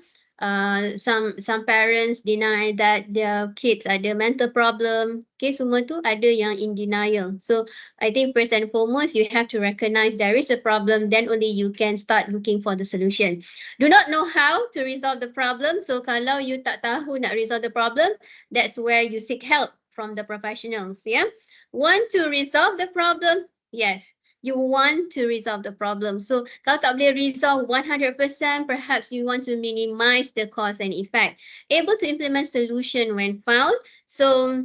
Some parents deny that their kids ada mental problem. Okay, semua tu ada yang in denial. So I think first and foremost, you have to recognize there is a problem, then only you can start looking for the solution. Do not know how to resolve the problem. So kalau you tak tahu nak resolve the problem, that's where you seek help from the professionals. Yeah. Want to resolve the problem? Yes. You want to resolve the problem. So kalau tak boleh resolve 100%, perhaps you want to minimize the cause and effect. Able to implement solution when found. So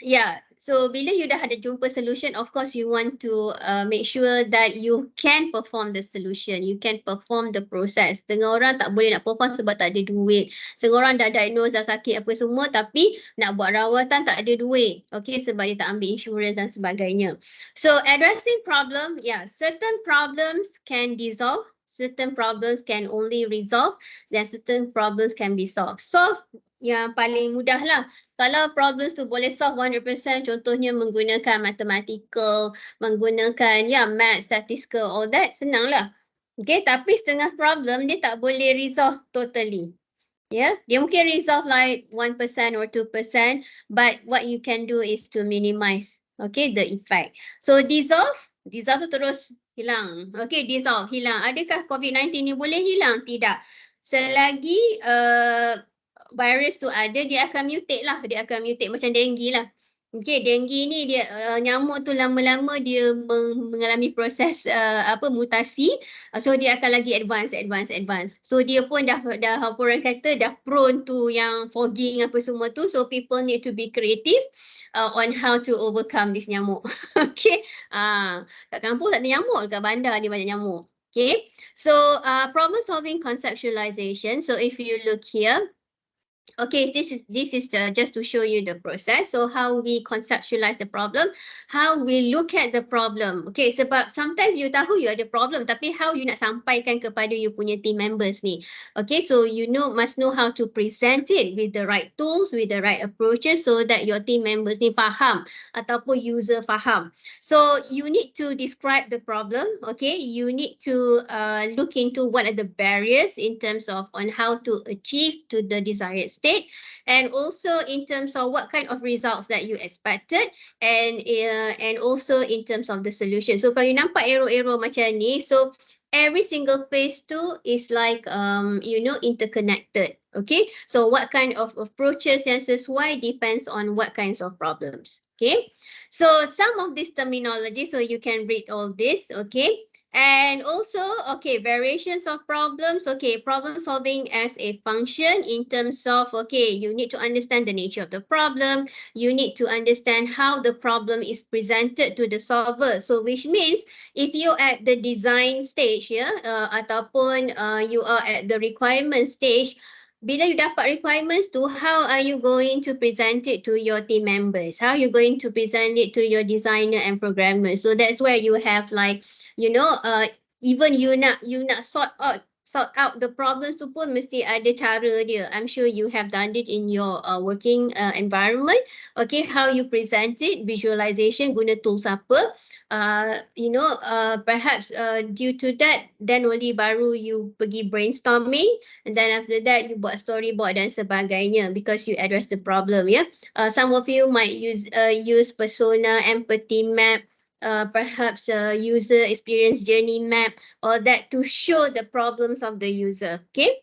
yeah, so bila you dah ada jumpa solution, of course you want to make sure that you can perform the solution, you can perform the process. Setengah orang tak boleh nak perform sebab tak ada duit. Setengah orang dah diagnose, dah sakit apa semua, tapi nak buat rawatan tak ada duit. Okay, sebab dia tak ambil insurans dan sebagainya. So addressing problem, yeah, certain problems can dissolve, certain problems can only resolve, then certain problems can be solved. Solve yang paling mudah lah. Kalau problems tu boleh solve 100%, contohnya menggunakan mathematical, menggunakan math, statistical, all that, senang lah. Okay, tapi setengah problem dia tak boleh resolve totally. Yeah, dia mungkin resolve like 1% or 2%, but what you can do is to minimize, okay, the effect. So dissolve tu terus hilang. Okay, dissolve, hilang. Adakah COVID-19 ni boleh hilang? Tidak. Selagi virus tu ada, dia akan mutate lah. Dia akan mutate macam dengue lah. Okay, dengue ni dia nyamuk tu lama-lama dia mengalami proses mutasi. So dia akan lagi advance. So dia pun dah orang kata dah prone to yang fogging apa semua tu. So people need to be creative on how to overcome this nyamuk. Okay. Kat kampung tak ada nyamuk, kat bandar ni banyak nyamuk. Okay. So problem solving conceptualization. So if you look here, okay, this is just to show you the process. So how we conceptualize the problem, how we look at the problem. Okay, sebab sometimes you tahu you ada problem, tapi how you nak sampaikan kepada you punya team members ni. Okay, so you must know how to present it with the right tools, with the right approaches, so that your team members ni faham ataupun user faham. So you need to describe the problem. Okay, you need to look into what are the barriers in terms of on how to achieve to the desired state, and also in terms of what kind of results that you expected, and also in terms of the solution. So kalau you nampak arrow macam ni, so every single phase tu is like interconnected. Okay, so what kind of approaches yang sesuai depends on what kinds of problems. Okay, so some of this terminology, so you can read all this. Okay, and also, okay, variations of problems. Okay, problem solving as a function in terms of, okay, you need to understand the nature of the problem. You need to understand how the problem is presented to the solver. So which means if you at the design stage, ya, ataupun you are at the requirement stage, bila you dapat requirements tu, how are you going to present it to your team members? How are you going to present it to your designer and programmers? So that's where you have like, you know, even you nak sort out the problems tu pun mesti ada cara dia. I'm sure you have done it in your working environment. Okay, how you present it, visualization, guna tools apa. Perhaps due to that, then only baru you pergi brainstorming, and then after that you buat storyboard dan sebagainya because you address the problem. Yeah, some of you might use persona, empathy map, perhaps a user experience journey map, or that to show the problems of the user. Okay.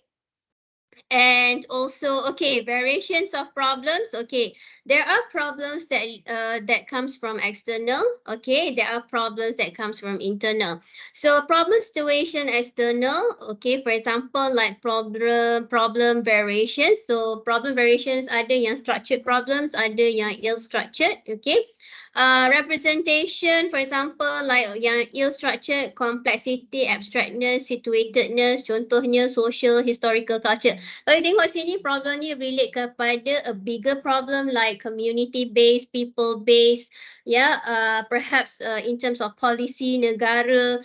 And also, okay, variations of problems. Okay, there are problems that comes from external. Okay, there are problems that comes from internal. So problem situation external. Okay, for example, like problem variations. So problem variations ada yang structured problems, ada yang ill structured. Okay. Representation, for example, like yang ill-structured, complexity, abstractness, situatedness, contohnya social, historical, culture. Kalau tengok sini, problem ni relate kepada a bigger problem like community-based, people-based, perhaps in terms of policy, negara,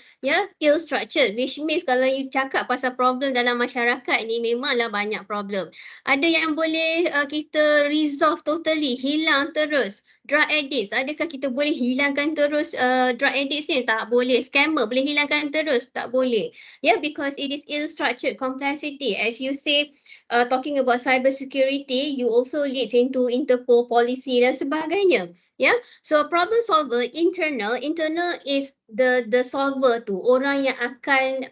ill-structured, which means kalau you cakap pasal problem dalam masyarakat ni, memanglah banyak problem. Ada yang boleh kita resolve totally, hilang terus. Drug addicts, adakah kita boleh hilangkan terus drug addicts ni? Tak boleh. Scammer boleh hilangkan terus? Tak boleh. Because it is ill-structured complexity. As you say, talking about cyber security, you also leads into Interpol policy dan sebagainya. So problem solver internal is the solver tu, orang yang akan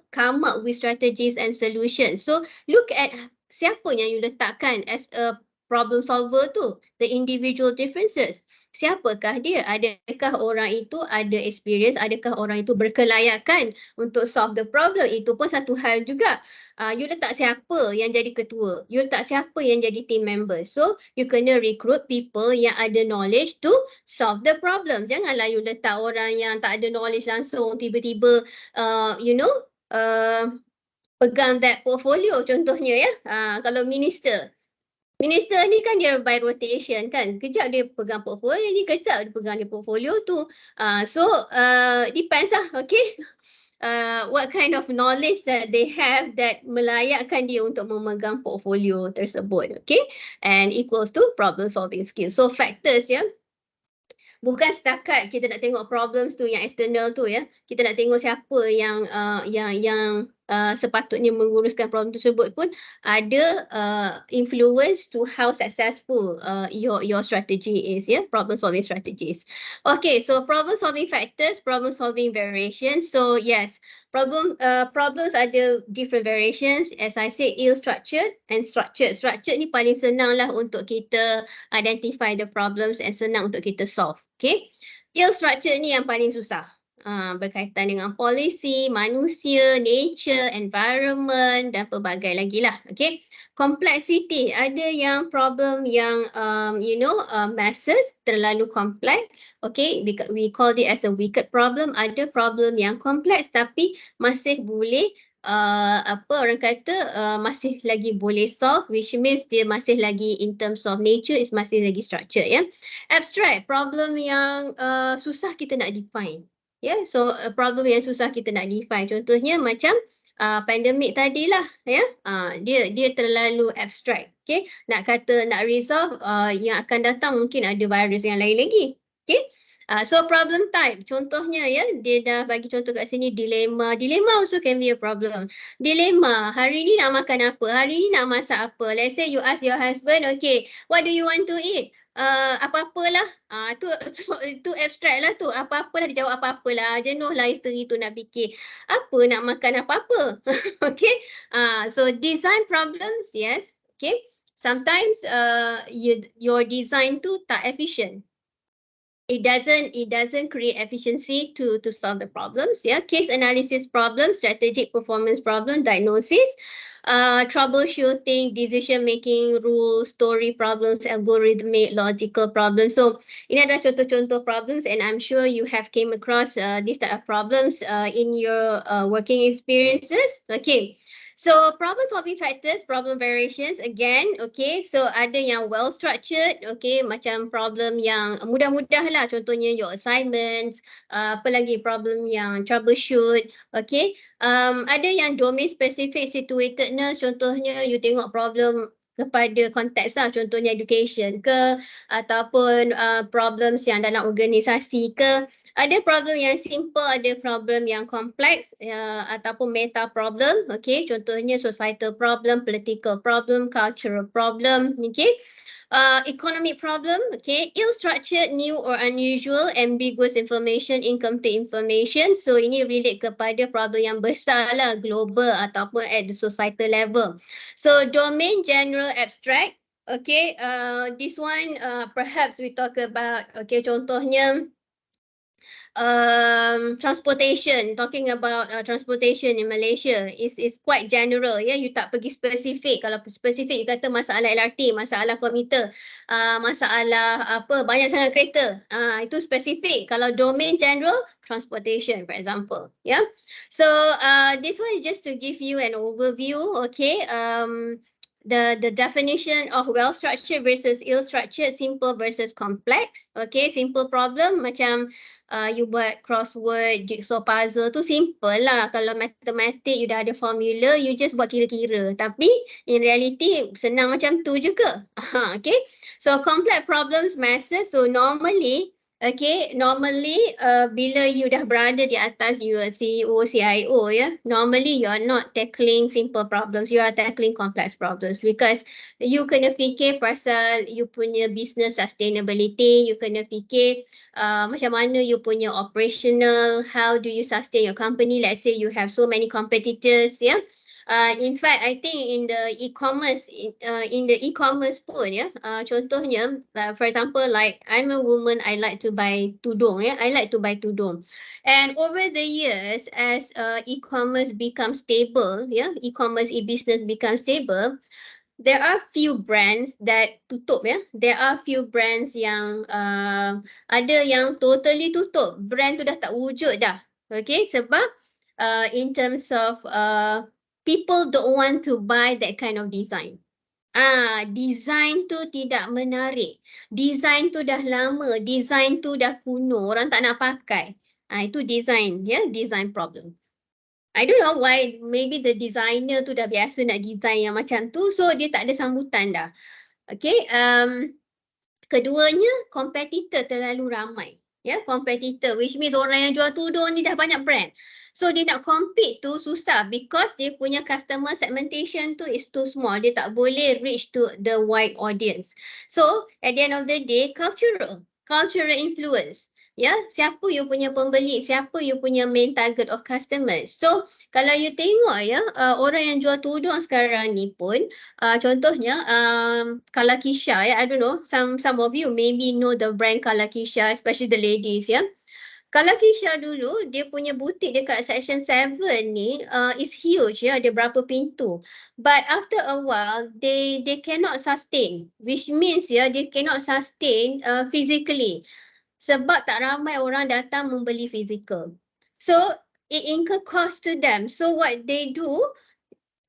come up with strategies and solutions. So look at siapa yang you letakkan as a problem solver tu, the individual differences. Siapakah dia? Adakah orang itu ada experience? Adakah orang itu berkelayakan untuk solve the problem? Itu pun satu hal juga. You letak siapa yang jadi ketua? You letak siapa yang jadi team member? So, you kena recruit people yang ada knowledge to solve the problem. Janganlah you letak orang yang tak ada knowledge langsung, tiba-tiba, pegang that portfolio contohnya kalau minister. Minister ni kan dia by rotation kan. Kejap dia pegang portfolio ni, kejap dia pegang dia portfolio tu. Depends lah, okay. What kind of knowledge that they have that melayakkan dia untuk memegang portfolio tersebut, okay. And equals to problem solving skills. So factors, bukan setakat kita nak tengok problems tu yang external tu, kita nak tengok siapa yang sepatutnya menguruskan problem tersebut pun ada influence to how successful your strategy is, problem solving strategies. Okay, so problem solving factors, problem solving variations. So yes, problems ada different variations. As I said, ill structured and structured. Structured ni paling senang lah untuk kita identify the problems and senang untuk kita solve. Okay, ill structured ni yang paling susah. Berkaitan dengan policy, manusia, nature, environment dan pelbagai lagi lah. Okay, complexity, ada yang problem yang masses, terlalu kompleks. Okay, we call it as a wicked problem. Ada problem yang kompleks tapi masih boleh orang kata masih lagi boleh solve, which means dia masih lagi in terms of nature is masih lagi structured. Abstract, problem yang susah kita nak define. So problem yang susah kita nak define. Contohnya macam pandemik tadilah, dia terlalu abstract. Okay, nak resolve yang akan datang mungkin ada virus yang lain lagi. Okay, So problem type, contohnya ya, dia dah bagi contoh kat sini dilema. Dilema also can be a problem. Dilema, hari ni nak makan apa? Hari ni nak masak apa? Let's say you ask your husband, okay, what do you want to eat? Apa-apalah. Tu abstract lah tu. Apa-apalah, dia jawab apa-apalah. Jenuh lah isteri tu nak fikir. Apa nak makan apa-apa? Okay. So design problems, yes. Okay. Sometimes your design tu tak efficient. It doesn't create efficiency to solve the problems. Yeah, case analysis problem, strategic performance problem, diagnosis, troubleshooting, decision making, rules, story problems, algorithmic, logical problems. So ini adalah contoh-contoh problems, and I'm sure you have came across these type of problems in your working experiences. Okay. So problem solving factors, problem variations again, okay. So ada yang well structured, okay, macam problem yang mudah-mudah lah, contohnya your assignments, apa lagi problem yang troubleshoot, okay. Ada yang domain specific situatedness, contohnya you tengok problem kepada konteks lah, contohnya education ke, ataupun problems yang dalam organisasi ke. Ada problem yang simple, ada problem yang kompleks ataupun meta problem, okay. Contohnya societal problem, political problem, cultural problem, okay. Economic problem, okay. Ill-structured, new or unusual, ambiguous information, incomplete information. So ini relate kepada problem yang besar lah, global ataupun at the societal level. So domain, general, abstract, okay. This one perhaps we talk about, okay, contohnya transportation, talking about transportation in Malaysia is quite general, ya. You tak pergi spesifik. Kalau spesifik you kata masalah LRT, masalah komuter, masalah apa, banyak sangat kereta, itu spesifik. Kalau domain general, transportation for example, ya. So this one is just to give you an overview, okay. The definition of well structured versus ill structured, simple versus complex, okay. Simple problem macam you buat crossword, jigsaw puzzle tu simple lah. Kalau matematik you dah ada formula, you just buat kira-kira. Tapi in reality senang macam tu juga. Okay. So complex problems masses. So normally, okay, bila you dah berada di atas, you are CEO, CIO, ya. Normally you are not tackling simple problems, you are tackling complex problems because you kena fikir pasal you punya business sustainability, you kena fikir macam mana you punya operational, how do you sustain your company. Let's say you have so many competitors, ya. In fact, I think in the e-commerce, pun, ya. Contohnya, for example, like I'm a woman, I like to buy tudung, ya. I like to buy tudung, and over the years, as e-commerce becomes stable, ya, e-commerce, e-business becomes stable, there are few brands that tutup, ya. There are few brands yang ada yang totally tutup. Brand tu dah tak wujud dah. Okay, sebab in terms of people don't want to buy that kind of design. Design tu tidak menarik. Design tu dah lama, design tu dah kuno, orang tak nak pakai. Itu design, ya, design problem. I don't know why, maybe the designer tu dah biasa nak design yang macam tu, so dia tak ada sambutan dah. Okay, keduanya, competitor terlalu ramai. Ya, competitor, which means orang yang jual tudung ni dah banyak brand. So dia nak compete tu susah because dia punya customer segmentation tu is too small. Dia tak boleh reach to the wide audience. So at the end of the day, cultural influence. Ya, siapa you punya pembeli, siapa you punya main target of customers. So kalau you tengok, ya, orang yang jual tudung sekarang ni pun, contohnya Kalakisha, ya, I don't know, some of you maybe know the brand Kalakisha, especially the ladies, ya. Kalakisha dulu, dia punya butik dekat Section 7 ni is huge, ya, ada berapa pintu. But after a while, they cannot sustain, which means, ya, they cannot sustain physically. Sebab tak ramai orang datang membeli physical. So it incur cost to them. So what they do,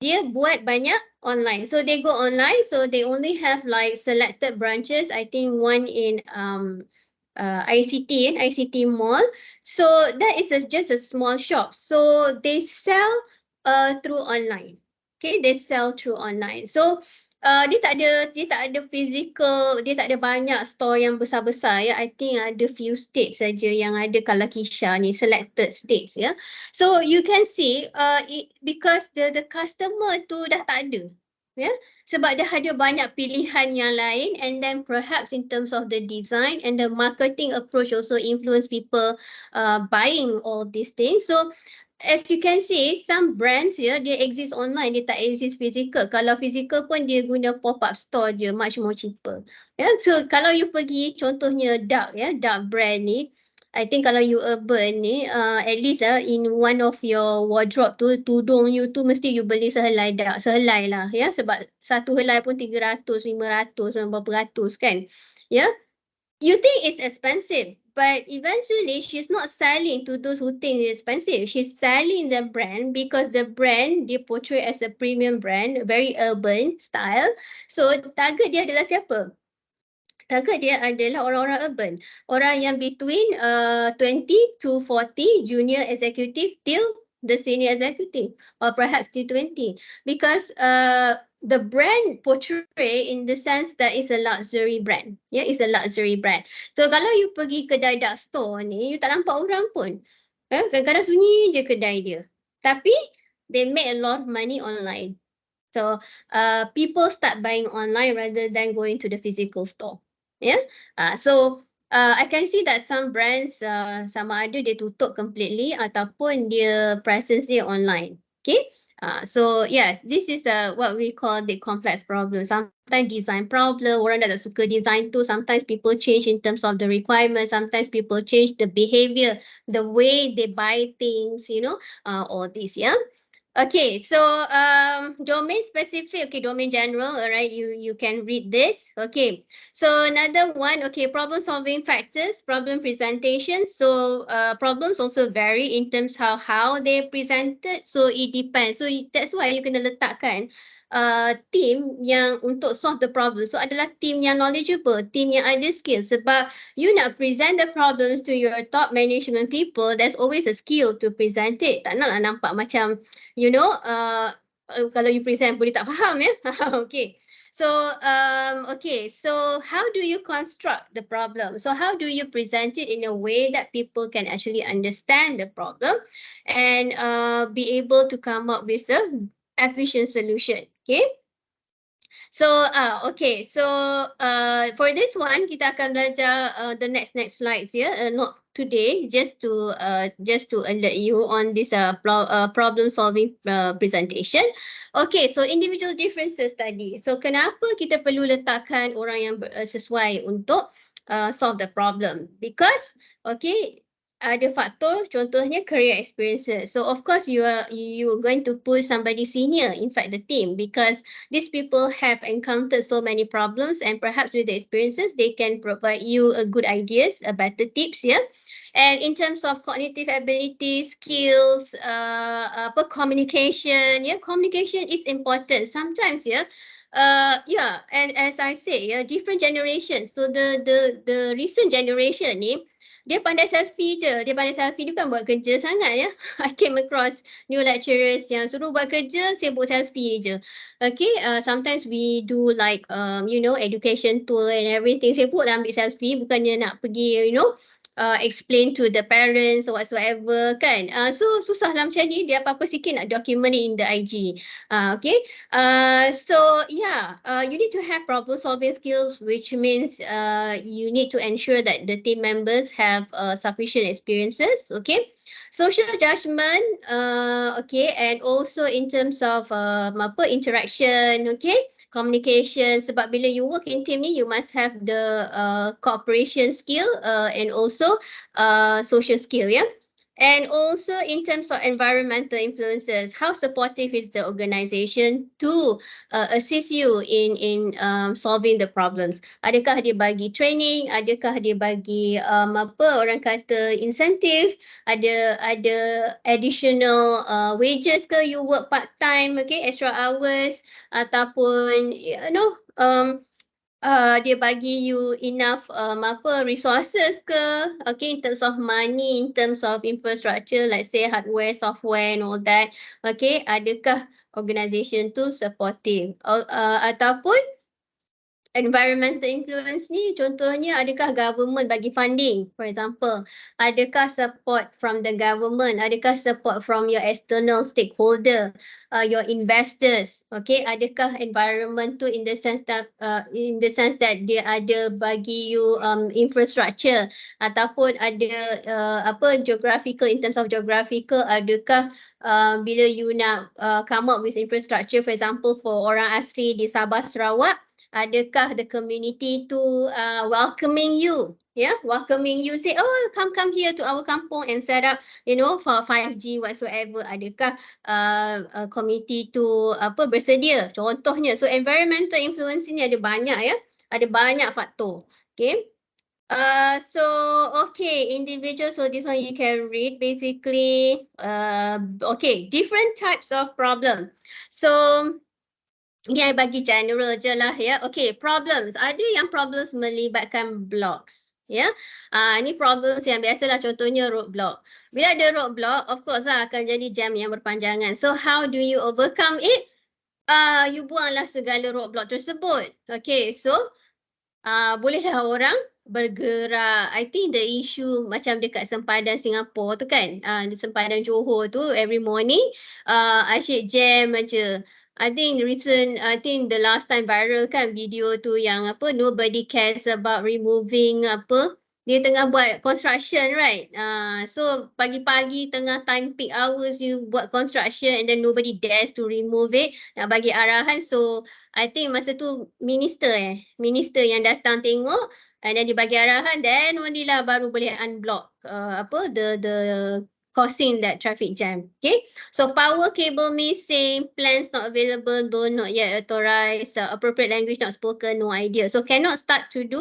dia buat banyak online. So they go online, so they only have like selected branches. I think one in ICT Mall. So that is just a small shop. So they sell through online. Okay, they sell through online. So dia tak ada physical, dia tak ada banyak store yang besar-besar ya. I think ada few states saja yang ada kalau Kisha ni, selected states ya. So you can see because the customer tu dah tak ada ya. Sebab dia ada banyak pilihan yang lain, and then perhaps in terms of the design and the marketing approach also influence people buying all these things. So as you can see, some brands ya, dia exist online, dia tak exist physical. Kalau physical pun dia guna pop-up store je, much more cheaper. Ya, so kalau you pergi contohnya Dark ya, Dark brand ni, I think kalau you urban ni, at least in one of your wardrobe tu, tudung you tu mesti you beli sehelai Dark, sehelai lah ya, sebab satu helai pun 300, 500, berapa ratus kan. Ya, you think it's expensive, but eventually she's not selling to those who think it's expensive. She's selling the brand because the brand dia portray as a premium brand, very urban style. So target dia adalah siapa? Target dia adalah orang-orang urban. Orang yang between 20 to 40, junior executive till the senior executive, or perhaps till 20. Because the brand portray in the sense that it's a luxury brand. Yeah, it's a luxury brand. So kalau you pergi kedai dark store ni, you tak nampak orang pun. Kadang-kadang sunyi je kedai dia. Tapi they make a lot of money online. So people start buying online rather than going to the physical store. Yeah. So I can see that some brands sama ada dia tutup completely ataupun dia presence dia online. Okay. So yes, this is what we call the complex problem. Sometimes design problem, orang dah tak suka design tu. Sometimes people change in terms of the requirements. Sometimes people change the behavior, the way they buy things, you know, all this, yeah. Okay, so domain specific, okay, domain general, all right, you can read this. Okay, so another one, okay, problem solving factors, problem presentation. So problems also vary in terms how they presented. So it depends. So that's why you kena letakkan team yang untuk solve the problem. So adalah team yang knowledgeable, team yang ada skill. Sebab you nak present the problems to your top management people, there's always a skill to present it. Tak naklah nampak macam, you know, kalau you present boleh tak faham ya. Okay. So, okay. So how do you construct the problem? So how do you present it in a way that people can actually understand the problem and be able to come up with the efficient solution? Okay. So okay, so for this one kita akan belajar the next slides here, not today, just to alert you on this problem solving presentation. Okay, so individual differences tadi. So kenapa kita perlu letakkan orang yang sesuai untuk solve the problem? Because okay, ada faktor contohnya career experiences. So of course you are going to put somebody senior inside the team because these people have encountered so many problems, and perhaps with the experiences they can provide you a good ideas, better tips, yeah. And in terms of cognitive abilities, skills, communication, yeah, communication is important sometimes, yeah. Yeah, and as I say, yeah, different generations. So the recent generation ni, dia pandai selfie je. Dia pandai selfie ni bukan buat kerja sangat ya. I came across new lecturers yang suruh buat kerja, sibuk selfie je. Okay, sometimes we do like, you know, education tour and everything. Sibuk lah ambil selfie, bukannya nak pergi, you know, explain to the parents or whatsoever kan. So susah lah macam ni, dia apa-apa sikit nak document in the IG. Okay, so yeah, you need to have problem solving skills, which means you need to ensure that the team members have sufficient experiences. Okay, social judgment, okay, and also in terms of interaction, okay, communication. Sebab bila you work in team ni, you must have the cooperation skill and also social skill, yeah. And also in terms of environmental influences, how supportive is the organization to assist you in solving the problems? Adakah dia bagi training? Adakah dia bagi orang kata incentive? Ada additional wages ke? You work part time, okay, extra hours, ataupun you know dia bagi you enough resources ke, okay, in terms of money, in terms of infrastructure, like say hardware, software and all that, okay, adakah organisation tu supportive, ataupun environmental influence ni contohnya adakah government bagi funding, for example, adakah support from the government, adakah support from your external stakeholder, your investors, okay, adakah environment tu in the sense that dia ada bagi you infrastructure ataupun ada geographical, in terms of geographical, adakah bila you nak come up with infrastructure, for example for orang asli di Sabah Sarawak, adakah the community to welcoming you, welcoming you, say, oh, come here to our kampung and set up, for 5G whatsoever, adakah community to bersedia, contohnya. So environmental influence ni ada banyak, ada banyak faktor, okay. So okay, individual, so this one you can read basically, okay, different types of problem. So ini I bagi general je lah, ya. Okay, problems. Ada yang problems melibatkan blocks, ya. Ini problems yang biasalah, contohnya roadblock. Bila ada roadblock, of course lah akan jadi jam yang berpanjangan. So how do you overcome it? You buanglah segala roadblock tersebut. Okay, so bolehlah orang bergerak. I think the issue macam dekat sempadan Singapura tu kan, di sempadan Johor tu, every morning asyik jam aja. I think the last time viral kan video tu yang nobody cares about removing dia tengah buat construction, right? So pagi-pagi tengah time peak hours you buat construction and then nobody dares to remove it, nak bagi arahan. So I think masa tu minister yang datang tengok and then dia bagi arahan, then only lah baru boleh unblock the causing that traffic jam. Okay, so power cable missing, plans not available, don't not yet authorized, appropriate language not spoken, no idea. So cannot start to do,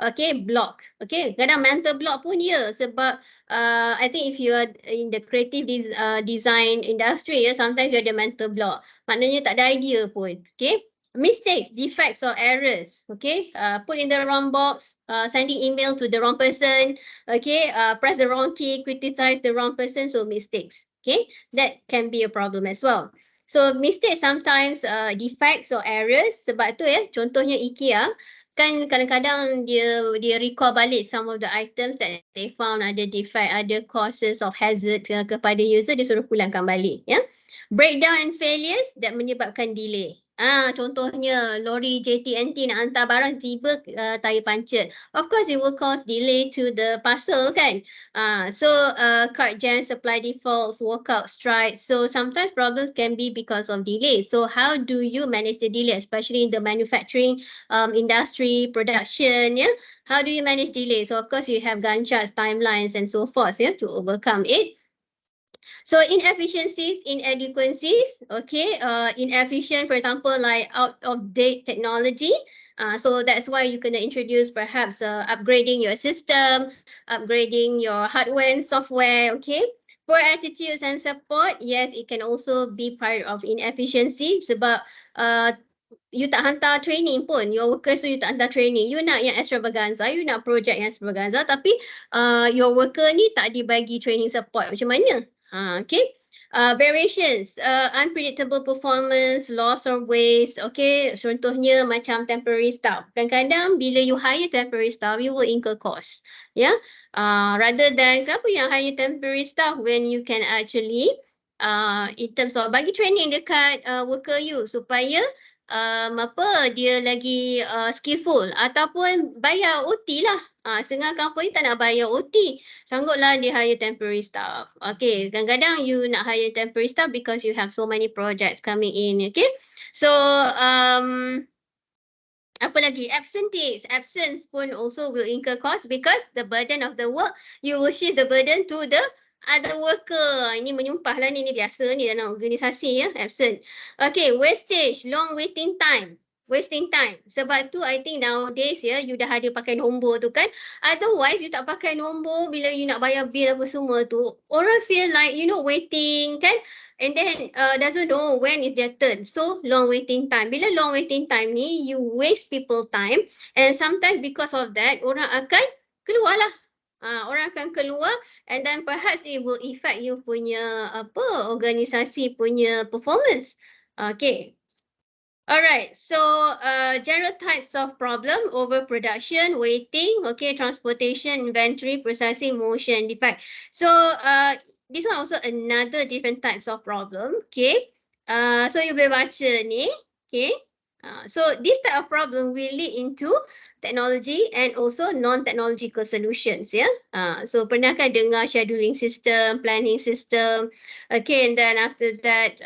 okay, block. Okay, kadang mental block pun ya, sebab I think if you are in the creative design industry, sometimes you ada mental block, maknanya tak ada idea pun. Okay, mistakes, defects or errors, okay, put in the wrong box, sending email to the wrong person, okay, press the wrong key, criticize the wrong person, so mistakes, okay, that can be a problem as well. So mistakes sometimes, defects or errors, sebab tu contohnya IKEA, kan kadang-kadang dia recall balik some of the items that they found ada defect, ada causes of hazard kepada user, dia suruh pulangkan balik, ya. Breakdown and failures that menyebabkan delay. Contohnya lori JTNT nak hantar barang, tiba tayar pancit. Of course it will cause delay to the parcel kan. So cart jam, supply defaults, workout strikes. So sometimes problems can be because of delay. So how do you manage the delay, especially in the manufacturing industry, production, yeah? How do you manage delay? So of course you have Gantt charts, timelines and so forth, yeah, to overcome it. So inefficiencies, inadequacies, okay, inefficient, for example, like out of date technology. So that's why you can introduce perhaps upgrading your system, upgrading your hardware and software, okay. Poor attitudes and support, yes, it can also be part of inefficiency sebab you tak hantar training pun, your workers tu you tak hantar training, you nak yang extravaganza, you nak project yang extravaganza, tapi your worker ni tak dibagi training support, macam mana? Okay, variations, unpredictable performance, loss of waste, okay, contohnya macam temporary staff. Kadang-kadang bila you hire temporary staff, you will incur cost, yeah. Rather than kenapa you nak hire temporary staff when you can actually in terms of bagi training dekat worker you supaya dia lagi skillful, ataupun bayar OT lah. Setengah company tak nak bayar OT, sangguplah dia hire temporary staff. Okay, kadang-kadang you nak hire temporary staff because you have so many projects coming in, okay. So apa lagi? Absence pun also will incur cost because the burden of the work, you will shift the burden to the other worker. Ini menyumpah lah ni biasa ni dalam organisasi, ya, absent. Okay, wastage, long waiting time. wasting time. Sebab tu I think nowadays you dah ada pakai nombor tu kan. Otherwise you tak pakai nombor bila you nak bayar bil apa semua tu, orang feel like waiting kan, and then doesn't know when is their turn. So long waiting time. Bila long waiting time ni you waste people time, and sometimes because of that orang akan keluar lah. Orang akan keluar, and then perhaps it will affect you punya organisasi punya performance. Okay. Alright, so general types of problem: overproduction, waiting, okay, transportation, inventory, processing, motion, defect. So this one also another different types of problem, okay. So you boleh baca ni, okay. So this type of problem will lead into technology and also non-technological solutions, ya. So pernahkah dengar scheduling system, planning system, okay, and then after that,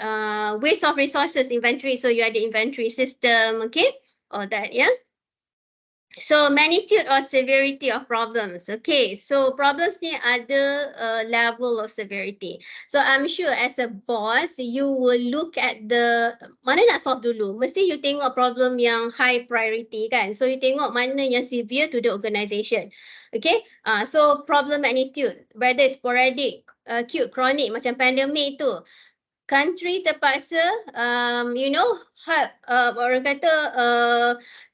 waste of resources, inventory. So you ada inventory system, okay, all that, yeah. So magnitude or severity of problems. Okay, so problems ni ada level of severity. So I'm sure as a boss, you will look at the mana nak solve dulu. Mesti you tengok problem yang high priority kan. So you tengok mana yang severe to the organisation. Okay, so problem magnitude, whether it's sporadic, acute, chronic macam pandemic tu. Country terpaksa, orang kata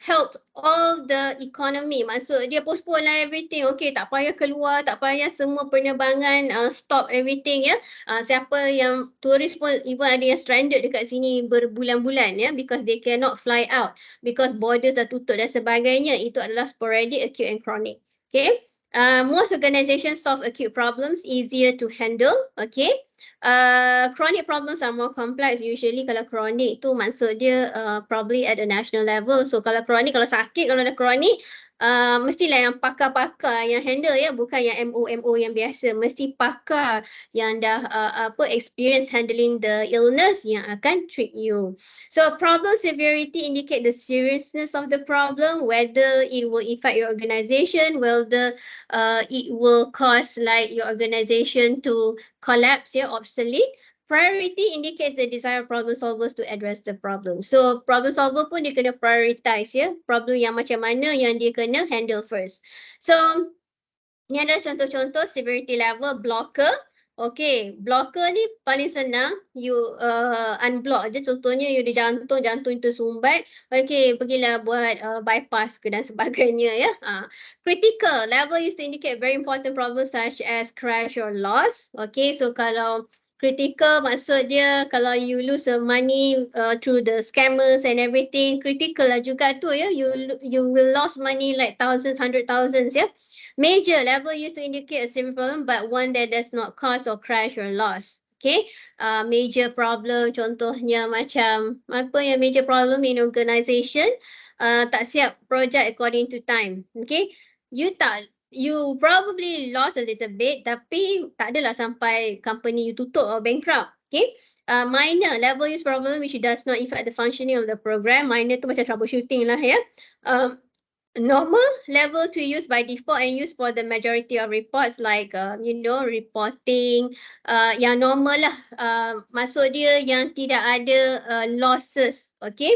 help all the economy. Maksud dia postpone lah everything. Okay, tak payah keluar, tak payah semua penerbangan, stop everything ya. Siapa yang turis pun even ada yang stranded dekat sini berbulan-bulan ya, because they cannot fly out because borders dah tutup dan sebagainya. Itu adalah sporadic, acute and chronic. Okay. Most organizations solve acute problems easier to handle. Okay. Chronic problems are more complex. Usually kalau chronic tu maksud dia probably at a national level. So kalau chronic, kalau sakit, kalau ada chronic, mestilah yang pakar-pakar yang handle ya, bukan yang MO yang biasa. Mesti pakar yang dah experience handling the illness yang akan treat you. So problem severity indicate the seriousness of the problem, whether it will affect your organization, whether it will cause like your organization to collapse, obsolete. Priority indicates the desire of problem solvers to address the problem. So problem solver pun dia kena prioritize problem yang macam mana yang dia kena handle first. So ni adalah contoh-contoh severity level. Blocker. Okay, blocker ni paling senang. You unblock je. Contohnya you ada jantung itu sumbat. Okay, pergilah buat bypass ke dan sebagainya ya. Critical level used to indicate very important problems such as crash or loss. Okay, so kalau critical maksud dia kalau you lose money through the scammers and everything, critical lah juga tu ya. You will lose money like thousands, hundred thousands ya. Major level used to indicate a severe problem but one that does not cause or crash or loss. Okay, major problem contohnya macam apa yang major problem in organisation, tak siap project according to time. Okay, you probably lost a little bit tapi tak adalah sampai company you tutup or bankrupt. Okay, minor level use problem which does not affect the functioning of the program. Minor tu macam troubleshooting lah ya. Normal level to use by default and used for the majority of reports like reporting yang normal lah, maksud dia yang tidak ada losses. Okay,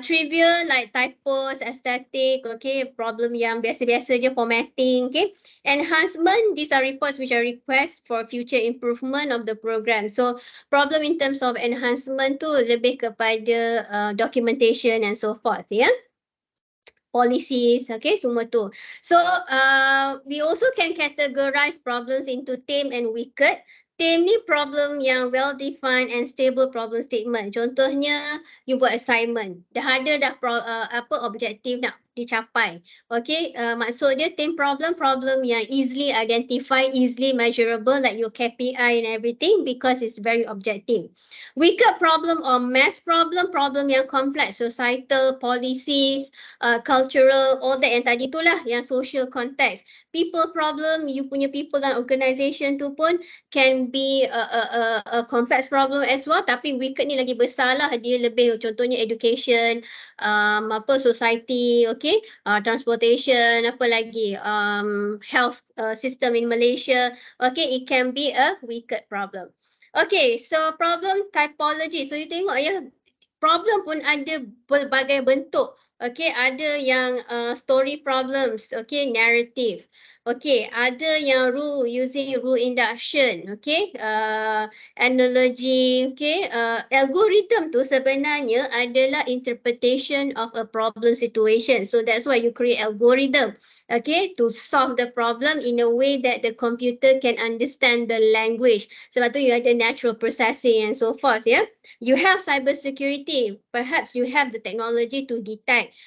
trivial like typos, aesthetic, okay, problem yang biasa-biasa je, formatting. Okay, enhancement, these are reports which are requests for future improvement of the program. So problem in terms of enhancement tu lebih kepada documentation and so forth ya. Policies, okay, semua tu. So we also can categorize problems into tame and wicked. Tame ni problem yang well defined and stable problem statement. Contohnya you buat assignment, dah ada objektif nak dicapai. Okay, maksud dia tame problem yang easily identified, easily measurable like your KPI and everything because it's very objective. Wicked problem or mass problem yang complex, societal, policies, cultural, all that yang tadi tu lah, yang social context. People problem, you punya people dan organisation tu pun can be a complex problem as well, tapi wicked ni lagi besar lah, dia lebih contohnya education, society, okay, transportation, apa lagi, health system in Malaysia, okay, it can be a wicked problem. Okay, so problem typology. So you tengok ya, problem pun ada pelbagai bentuk. Okay, ada yang story problems, okay, narrative. Okay, ada yang using rule induction, okay, analogy, okay. Algorithm tu sebenarnya adalah interpretation of a problem situation. So that's why you create algorithm, okay, to solve the problem in a way that the computer can understand the language. Sebab tu you ada natural processing and so forth, ya. You have cyber security. Perhaps you have the technology to detect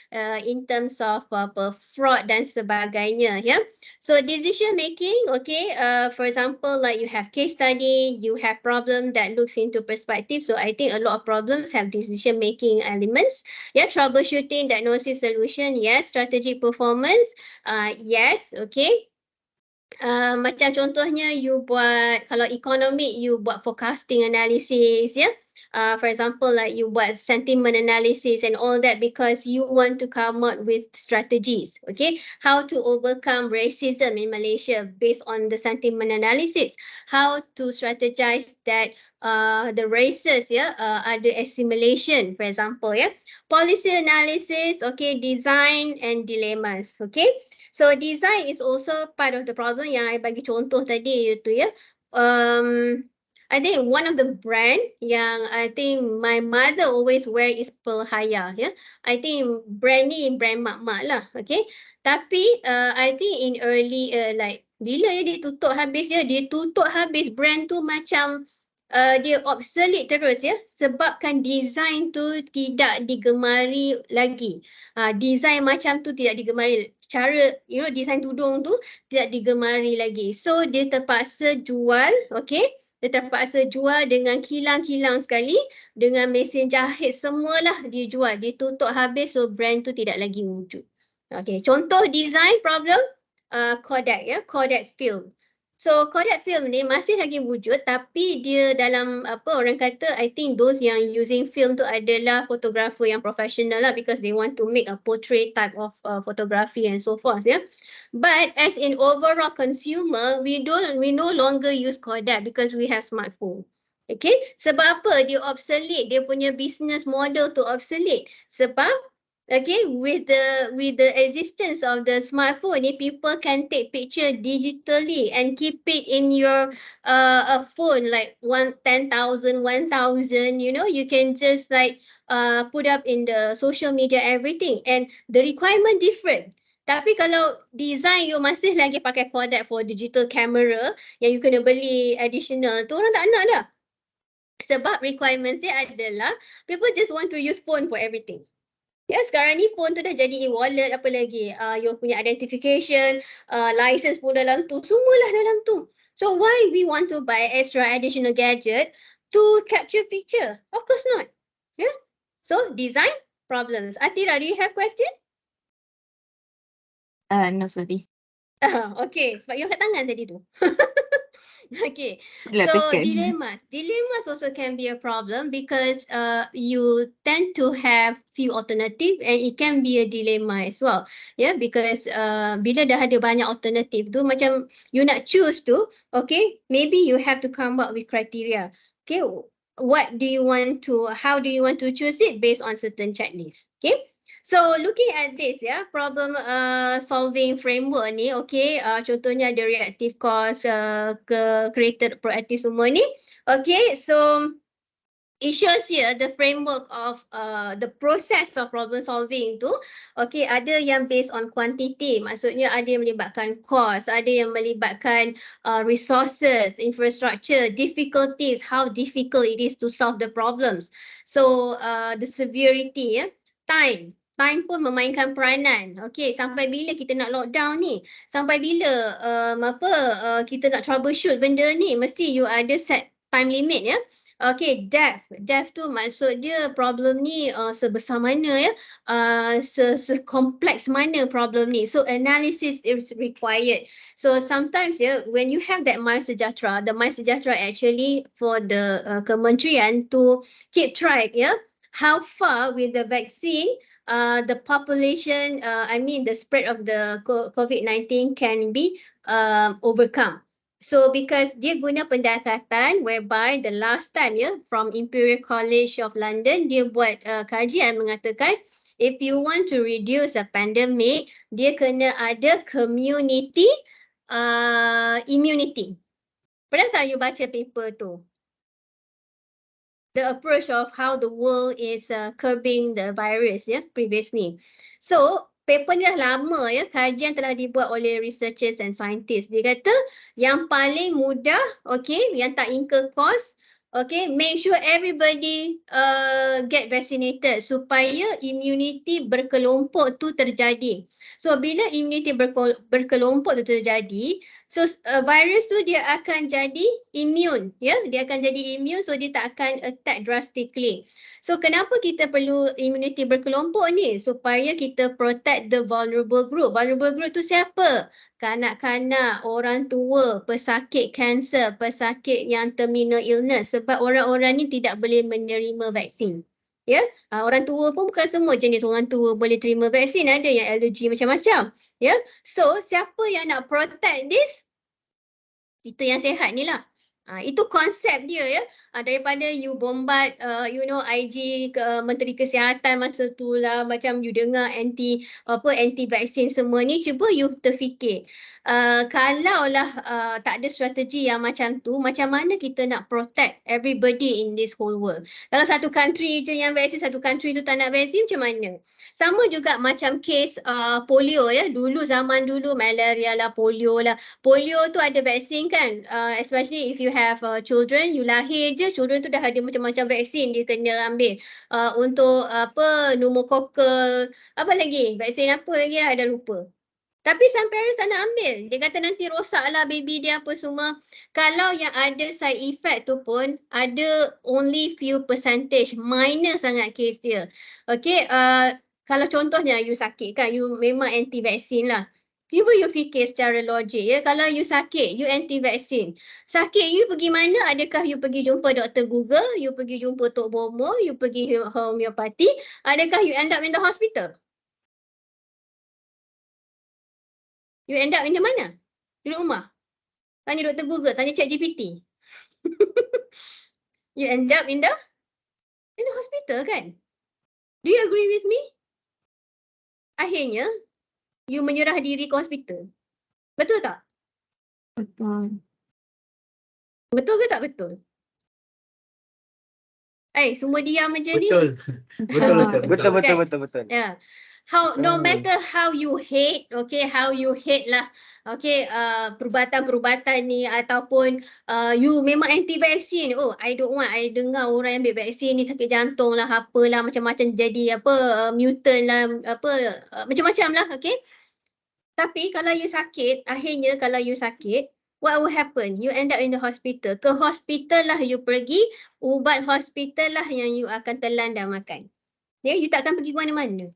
in terms of fraud dan sebagainya, ya. So decision making, okay, for example, like you have case study, you have problem that looks into perspective. So I think a lot of problems have decision making elements. Yeah, troubleshooting, diagnosis, solution, yes. Strategic performance, yes, okay. Macam contohnya you buat, kalau economic you buat forecasting analysis, ya. For example, like you buat sentiment analysis and all that because you want to come up with strategies, okay? How to overcome racism in Malaysia based on the sentiment analysis. How to strategize that the races, ya, ada assimilation, for example, ya. Policy analysis, okay, design and dilemmas, okay? So design is also part of the problem yang I bagi contoh tadi itu, ya. I think one of the brand yang I think my mother always wear is Pearl Haya, ya. I think brand ni brand mak-mak lah, okay. Tapi I think in early like bila ya dia tutup habis, ya, dia tutup habis brand tu macam dia obsolete terus, ya, sebabkan design tu tidak digemari lagi. Design macam tu tidak digemari, cara design tudung tu tidak digemari lagi. So dia terpaksa jual, okay, dia terpaksa jual dengan kilang-kilang sekali, dengan mesin jahit semualah dia jual, dia tutup habis, so brand tu tidak lagi wujud. Okay, contoh design problem Kodak, ya, Kodak film. So Kodak film ni masih lagi wujud tapi dia dalam apa orang kata, I think those yang using film tu adalah photographer yang professional lah because they want to make a portrait type of photography and so forth, ya. But as in overall consumer, we no longer use Kodak because we have smartphone. Okay, sebab apa dia obsolete, dia punya business model tu obsolete sebab okay, with the existence of the smartphone, people can take picture digitally and keep it in your a phone like 10,000, 1,000. You can just like put up in the social media everything, and the requirement different. Tapi kalau design you masih lagi pakai Kodak for digital camera yang you kena beli additional tu, orang tak nak dah. Sebab requirements dia adalah people just want to use phone for everything. Ya, sekarang ni phone tu dah jadi e-wallet, apa lagi? You punya identification, license pun dalam tu, semualah dalam tu. So why we want to buy extra additional gadget to capture picture? Of course not. Yeah. So design problems. Atira, do you have question? No, sorry. Okay, sebab you angkat tangan tadi tu. Okay, Lah, so tekan. dilemmas also can be a problem because you tend to have few alternative and it can be a dilemma as well, yeah, because bila dah ada banyak alternative tu macam you nak choose tu, okay, maybe you have to come up with criteria, okay, how do you want to choose it based on certain checklist, okay. So looking at this, ya, problem solving framework ni, okay, contohnya ada reactive cause, created proactive semua ni, okay, so it shows here the framework of the process of problem solving tu, okay, ada yang based on quantity, maksudnya ada yang melibatkan cost, ada yang melibatkan resources, infrastructure, difficulties, how difficult it is to solve the problems, so the severity, ya, time pun memainkan peranan. Okay, sampai bila kita nak lockdown ni? Sampai bila kita nak troubleshoot benda ni? Mesti you ada set time limit, ya. Okay, depth tu maksud dia problem ni sebesar mana, ya, se-kompleks mana problem ni. So analysis is required. So sometimes, ya, when you have that MySejahtera, the MySejahtera actually for the kementerian to keep track, ya, how far with the vaccine the population, the spread of the COVID-19 can be overcome. So because dia guna pendekatan whereby the last time from Imperial College of London, dia buat kajian mengatakan if you want to reduce a pandemic, dia kena ada community immunity. Pernah tak you baca paper tu? The approach of how the world is curbing the virus previously. So paper ni dah lama kajian telah dibuat oleh researchers and scientists. Dia kata yang paling mudah, yang tak incur cost, make sure everybody get vaccinated supaya immunity berkelompok tu terjadi. So bila immunity berkelompok tu terjadi, so virus tu dia akan jadi immune, dia akan jadi immune, so dia tak akan attack drastically. So kenapa kita perlu immunity berkelompok ni? Supaya kita protect the vulnerable group. Vulnerable group tu siapa? Kanak-kanak, orang tua, pesakit kanser, pesakit yang terminal illness, sebab orang-orang ni tidak boleh menerima vaksin. Orang tua pun bukan semua jenis orang tua boleh terima vaksin, ada yang alergi macam-macam. So siapa yang nak protect this? Kita yang sihat ni lah. Itu konsep dia daripada you bombard IG Menteri Kesihatan masa tu lah, macam you dengar anti vaksin semua ni, cuba you terfikir kalaulah tak ada strategi yang macam tu, macam mana kita nak protect everybody in this whole world? Kalau satu country je yang vaksin, satu country tu tak nak vaksin, macam mana? Sama juga macam kes polio dulu, zaman dulu malaria lah, polio lah. Polio tu ada vaksin kan, especially if you have children, you lahir je, children tu dah ada macam-macam vaksin dia kena ambil. Untuk pneumococcal, apa lagi? Vaksin apa lagi lah, dah lupa. Tapi some parents tak nak ambil. Dia kata nanti rosaklah baby dia apa semua. Kalau yang ada side effect tu pun, ada only few percentage, minor sangat kes dia. Kalau contohnya you sakit kan, you memang anti-vaksin lah. Cuba you fikir secara logik kalau you sakit, you anti-vaksin. Sakit you pergi mana? Adakah you pergi jumpa Dr. Google, you pergi jumpa Tok Bomo, you pergi homeopati? Adakah you end up in the hospital? You end up in the mana? Di rumah. Tanya Dr. Google, tanya ChatGPT. You end up in the hospital kan? Do you agree with me? Akhirnya, you menyerah diri ke hospital. Betul tak? Betul. Betul ke tak betul? Semua diam macam ni. Betul. Betul. Yeah. No matter how you hate, how you hate lah, perubatan-perubatan ni, ataupun you memang anti-vaksin. I don't want, I dengar orang yang ambil vaksin ni sakit jantung lah, apalah, macam-macam jadi mutant lah, macam-macam lah, Tapi kalau you sakit, akhirnya kalau you sakit, what will happen? You end up in the hospital. Ke hospital lah you pergi, ubat hospital lah yang you akan telan dan makan. You tak akan pergi ke mana-mana.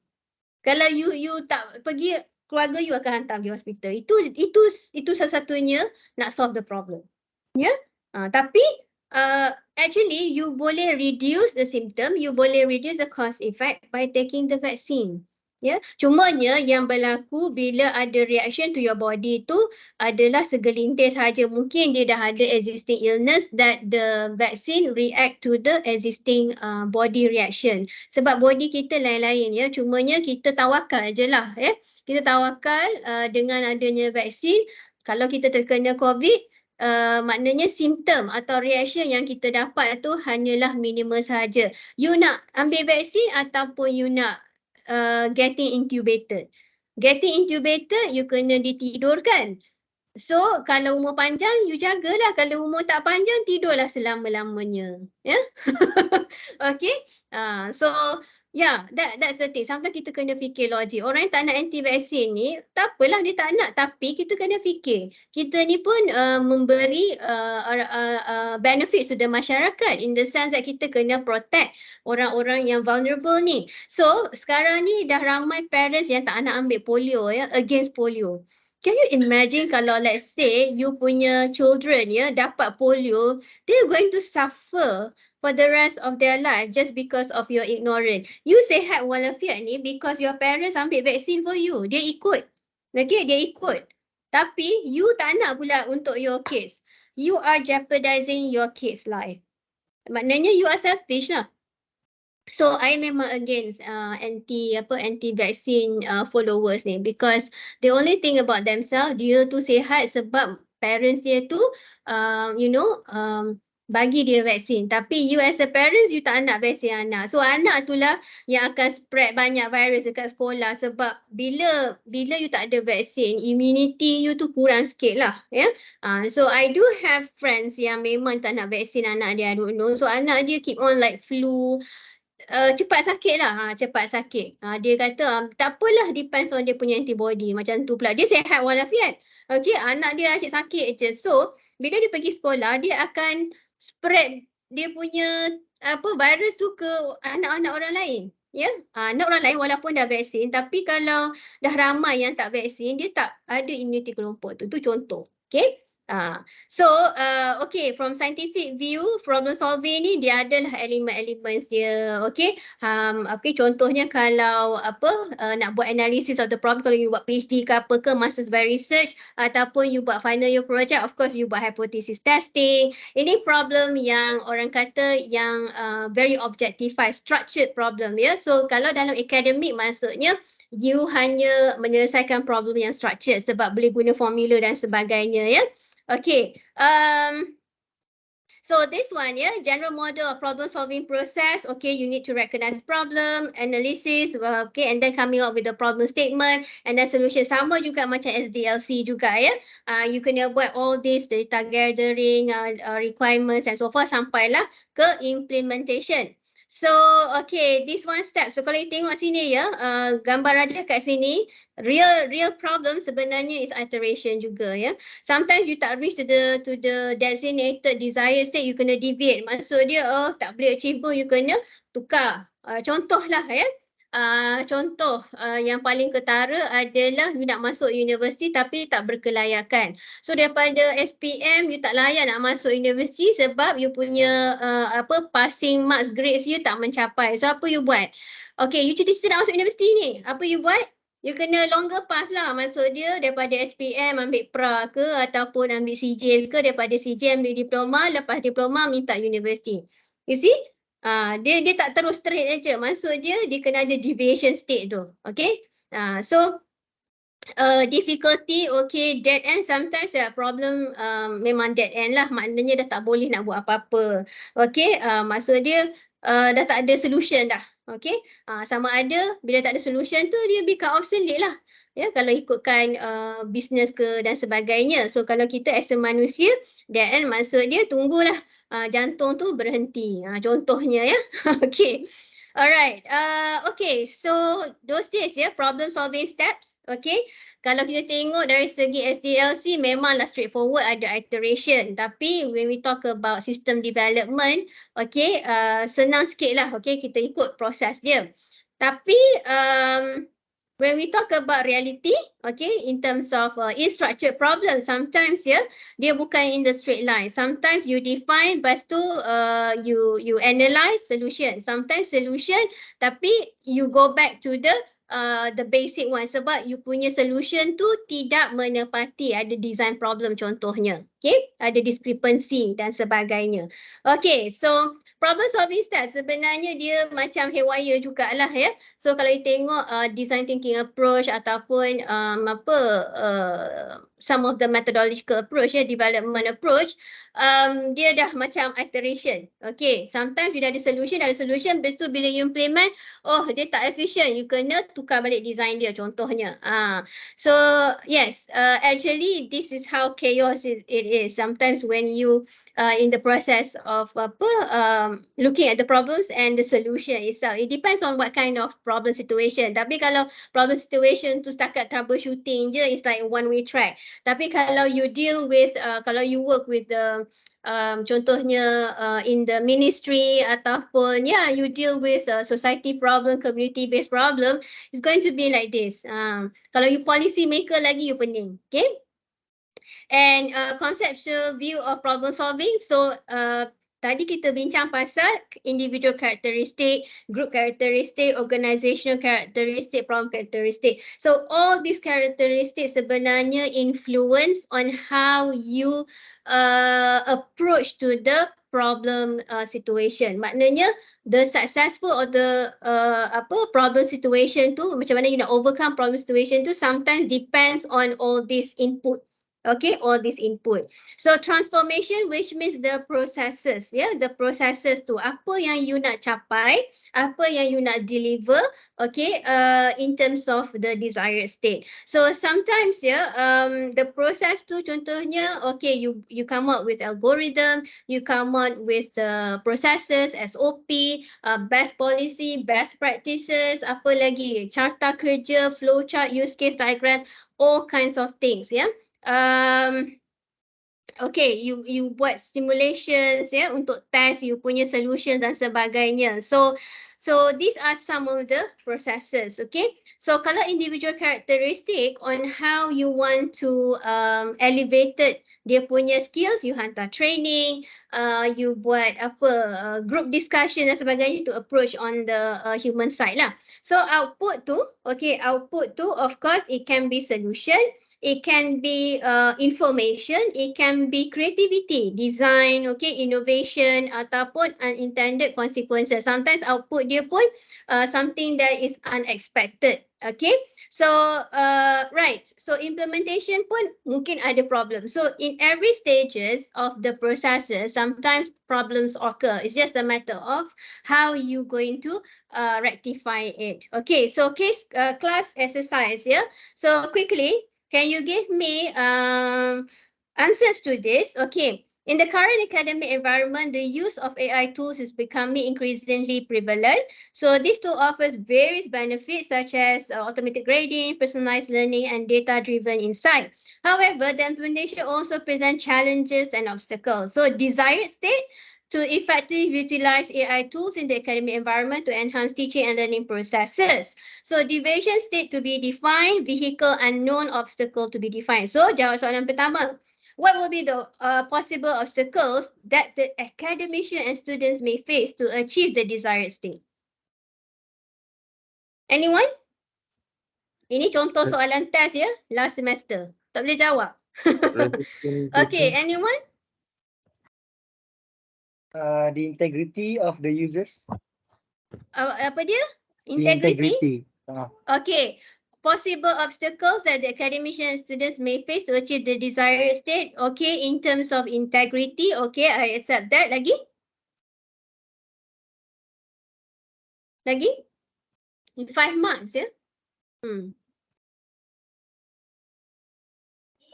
Kalau you tak pergi, keluarga you akan hantar pergi hospital. Itu satu-satunya nak solve the problem. Tapi actually you boleh reduce the symptom, you boleh reduce the cause effect by taking the vaccine. Cumanya yang berlaku bila ada reaction to your body tu adalah segelintir sahaja. Mungkin dia dah ada existing illness that the vaccine react to the existing body reaction. Sebab body kita lain-lain Cumanya kita tawakal je lah Kita tawakal dengan adanya vaksin. Kalau kita terkena COVID, maknanya simptom atau reaction yang kita dapat tu hanyalah minimal sahaja. You nak ambil vaksin ataupun you nak getting intubated. Getting intubated, you kena ditidurkan. So, kalau umur panjang, you jagalah. Kalau umur tak panjang, tidurlah selama-lamanya. So, that's the thing. Sometimes kita kena fikir logik. Orang yang tak nak anti-vaksin ni, tak apalah dia tak nak. Tapi kita kena fikir. Kita ni pun memberi benefit to the masyarakat. In the sense that kita kena protect orang-orang yang vulnerable ni. So, sekarang ni dah ramai parents yang tak nak ambil polio against polio. Can you imagine kalau let's say you punya children dapat polio, they're going to suffer for the rest of their life just because of your ignorance. You sihat walafiat ni because your parents ambil vaksin for you. Dia ikut. Dia ikut. Tapi you tak nak pula untuk your kids. You are jeopardizing your kids' life. Maknanya you are selfish lah. So I memang against anti vaccine followers ni, because the only thing about themselves, dia tu sihat sebab parents dia tu bagi dia vaksin. Tapi you as a parents, you tak nak vaksin anak. So anak tu lah yang akan spread banyak virus dekat sekolah, sebab bila you tak ada vaksin, immunity you tu kurang sikit lah. So I do have friends yang memang tak nak vaksin anak dia, I don't know. So anak dia keep on like flu, cepat sakit lah, cepat sakit. Dia kata tak apalah, depends on dia punya antibody, macam tu pula. Dia sihat walafiat. Okay, anak dia asyik sakit je. So, bila dia pergi sekolah, dia akan spread dia punya virus tu ke anak-anak orang lain. Anak orang lain walaupun dah vaksin, tapi kalau dah ramai yang tak vaksin, dia tak ada immunity kelompok tu. Itu contoh. Okay. Okay, from scientific view, problem solving ni dia adalah elemen-elemen dia. Okay, contohnya kalau nak buat analysis of the problem, kalau you buat PhD ke apa ke, masters by research, ataupun you buat final year project, of course you buat hypothesis testing. Ini problem yang orang kata yang very objectified, structured problem, ya. So kalau dalam academic, maksudnya you hanya menyelesaikan problem yang structured sebab boleh guna formula dan sebagainya, ya. Okay, so this one, general model of problem solving process. Okay, you need to recognize problem, analysis, okay, and then coming up with the problem statement, and then solution. Sama juga macam SDLC juga, ya. You kena buat all this data gathering, requirements and so forth, sampailah ke implementation. So, okay, this one step. So, kalau you tengok sini, ya, gambar raja kat sini, real problem sebenarnya is iteration juga, ya. Sometimes you tak reach to the designated desired state, you kena deviate. Maksud dia, tak boleh achieve goal, you kena tukar. Contohlah, ya. Contoh yang paling ketara adalah you nak masuk universiti tapi tak berkelayakan. So daripada SPM you tak layak nak masuk universiti sebab you punya passing marks, grades you tak mencapai. So apa you buat? Okay, you cita-cita nak masuk universiti ni. Apa you buat? You kena longer pass lah. Maksud dia daripada SPM ambil pra ke ataupun ambil sijil ke, daripada sijil ambil diploma, lepas diploma minta universiti. You see? Dia tak terus straight aja. Maksud dia kena ada deviation state tu. Okay? So difficulty, okay, dead end, sometimes problem memang dead end lah. Maknanya dah tak boleh nak buat apa-apa. Okay? Maksud dia dah tak ada solution dah. Okay? Sama ada bila tak ada solution tu dia become obsolete lah. Ya, kalau ikutkan bisnes ke dan sebagainya. So kalau kita as a manusia, dead end maksud dia tunggulah jantung tu berhenti. Contohnya, ya. Okay. Alright. Okay. So those days, ya, problem solving steps. Okay. Kalau kita tengok dari segi SDLC, memanglah straightforward, ada iteration. Tapi when we talk about system development, okay, senang sikit lah. Okay, kita ikut proses dia. Tapi when we talk about reality, okay, in terms of structured problem, sometimes, ya, dia bukan in the straight line. Sometimes you define, lepas tu you analyze solution. Sometimes solution, tapi you go back to the basic one sebab you punya solution tu tidak menepati, ada design problem contohnya. Okay, ada discrepancy dan sebagainya. Okay, so problem solving step sebenarnya dia macam haywire jugalah, ya. So kalau you tengok design thinking approach ataupun some of the methodological approach, ya, development approach, dia dah macam iteration. Okay, sometimes you dah ada solution, lepas tu bila you implement, dia tak efficient, you kena tukar balik design dia contohnya. So yes, actually this is how chaos it is. Sometimes when you in the process of looking at the problems and the solution itself, it depends on what kind of problem situation. Tapi kalau problem situation tu setakat troubleshooting je, it's like one way track. Tapi kalau you deal with kalau you work with the contohnya in the ministry ataupun you deal with society problem, community based problem, it's going to be like this. Kalau you policy maker lagi, you pening. Okay. And conceptual view of problem solving. So Tadi kita bincang pasal individual characteristic, group characteristic, organizational characteristic, problem characteristic. So all these characteristics sebenarnya influence on how you approach to the problem situation. Maknanya the successful or the problem situation tu, macam mana you nak overcome problem situation tu sometimes depends on all this input. Okay, all this input. So transformation, which means the processes, the processes tu apa yang you nak capai, apa yang you nak deliver, okay, in terms of the desired state. So sometimes the process tu contohnya, okay, you come up with algorithm, you come up with the processes, SOP, best policy, best practices, apa lagi, carta kerja, flowchart, use case diagram, all kinds of things, okay, you buat simulations untuk test you punya solutions dan sebagainya. So these are some of the processes, okay? So kalau individual characteristic on how you want to elevated dia punya skills, you hantar training, you buat group discussion dan sebagainya to approach on the human side lah. So output tu, okay, output tu of course it can be solution, it can be information, it can be creativity, design, okay, innovation ataupun unintended consequences. Sometimes output dia pun something that is unexpected. Okay, so right, so implementation pun mungkin ada problem. So in every stages of the processes, sometimes problems occur. It's just a matter of how you going to rectify it. Okay, so case class exercise, so quickly, can you give me answers to this? Okay. In the current academic environment, the use of AI tools is becoming increasingly prevalent. So this tool offers various benefits such as automated grading, personalized learning, and data-driven insight. However, the implementation also presents challenges and obstacles. So desired state, to effectively utilize AI tools in the academic environment to enhance teaching and learning processes. So deviation state to be defined, vehicle unknown, obstacle to be defined. So jawab soalan pertama. What will be the possible obstacles that the academician and students may face to achieve the desired state? Anyone? Ini contoh soalan test last semester. Tak boleh jawab. Okay, anyone? The integrity of the users. Apa dia? The integrity. Okay. Possible obstacles that the academician and students may face to achieve the desired state. Okay, in terms of integrity. Okay, I accept that. Lagi? Lagi? In 5 marks,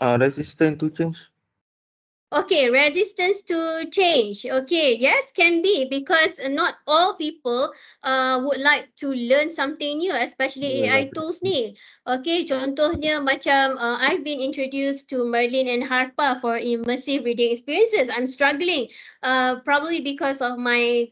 Resistant to change. Okay, resistance to change. Okay, yes, can be because not all people would like to learn something new, especially AI tools ni. Okay, contohnya macam I've been introduced to Merlin and Harpa for immersive reading experiences. I'm struggling, probably because of my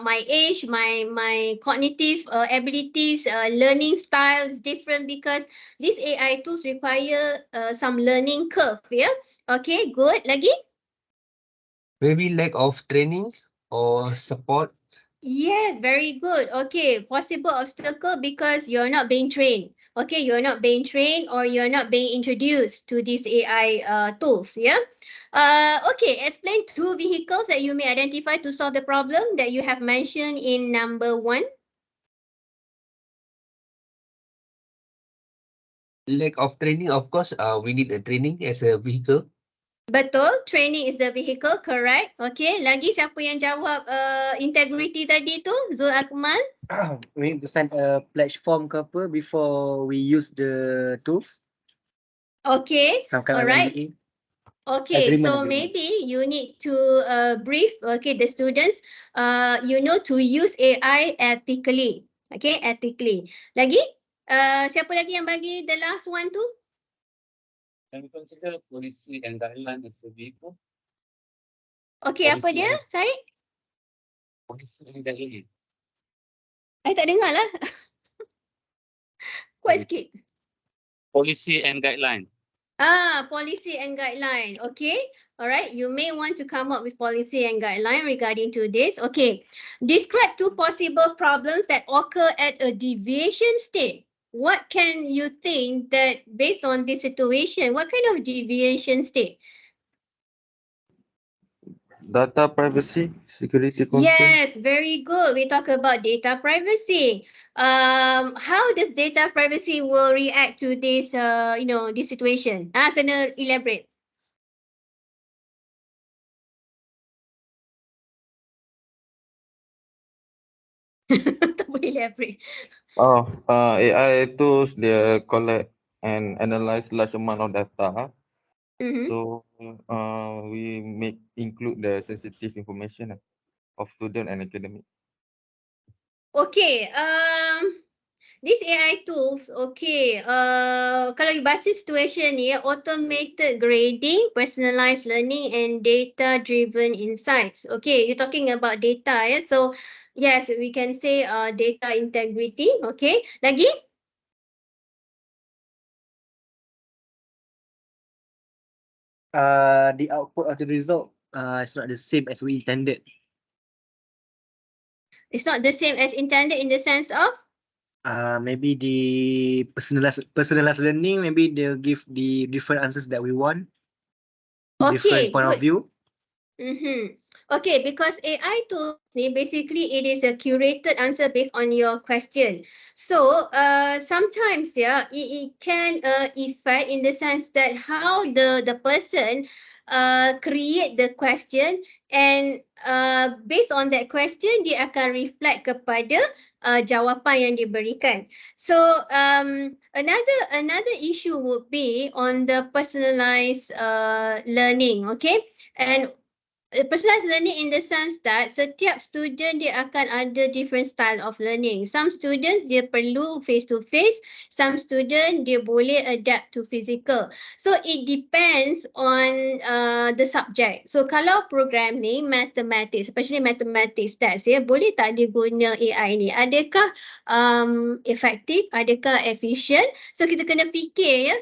my age, my cognitive abilities, learning style is different because these AI tools require some learning curve. Okay, good. Lagi? Maybe lack of training or support. Yes, very good. Okay, possible obstacle because you're not being trained. Okay, you're not being trained or you're not being introduced to these AI tools, okay, explain 2 vehicles that you may identify to solve the problem that you have mentioned in number 1. Lack of training, of course, we need a training as a vehicle. Betul, training is the vehicle, correct. Okay, lagi siapa yang jawab integrity tadi tu? Zul Akmal? We need to send a pledge form ke apa before we use the tools. Okay, Some kind of alright. NDA. Okay, Agreement, so agreement. maybe you need to brief, okay, the students, to use AI ethically. Okay, ethically. Lagi? Siapa lagi yang bagi the last one tu? Can we consider policy and guideline as a vehicle? Okay, apa Policy dia, and- Syed? Policy and guideline. I tak dengar lah. Kuat sikit. Policy and guideline. Policy and guideline. Okay. All right. You may want to come up with policy and guideline regarding to this. Okay. Describe two possible problems that occur at a deviation state. What can you think that based on this situation, what kind of deviation state? Data privacy, security concern. Yes, very good. We talk about data privacy. How does data privacy will react to this, this situation? Kena elaborate. Tak boleh elaborate. AI tools dia collect and analyze large amount of data. Mhm. So we include the sensitive information of student and academic. Okay, these AI tools, okay, kalau you baca situation ni, automated grading, personalized learning and data-driven insights. Okay, you're talking about data, ya. So, yes, we can say data integrity. Okay, lagi? The output of the result is not the same as we intended. It's not the same as intended in the sense of? Maybe the personalized learning, maybe they'll give the different answers that we want. Okay, different point good. of view. Mm-hmm. Okay, because AI tools basically it is a curated answer based on your question. So sometimes it can affect in the sense that how the person create the question and based on that question dia akan reflect kepada jawapan yang diberikan. So another issue would be on the personalized learning, okay? And personalized learning in the sense that setiap student dia akan ada different style of learning. Some students dia perlu face to face, some student dia boleh adapt to physical. So it depends on the subject. So kalau programming, mathematics, especially mathematics stats boleh tak dia guna AI ni? Adakah efektif, adakah efficient? So kita kena fikir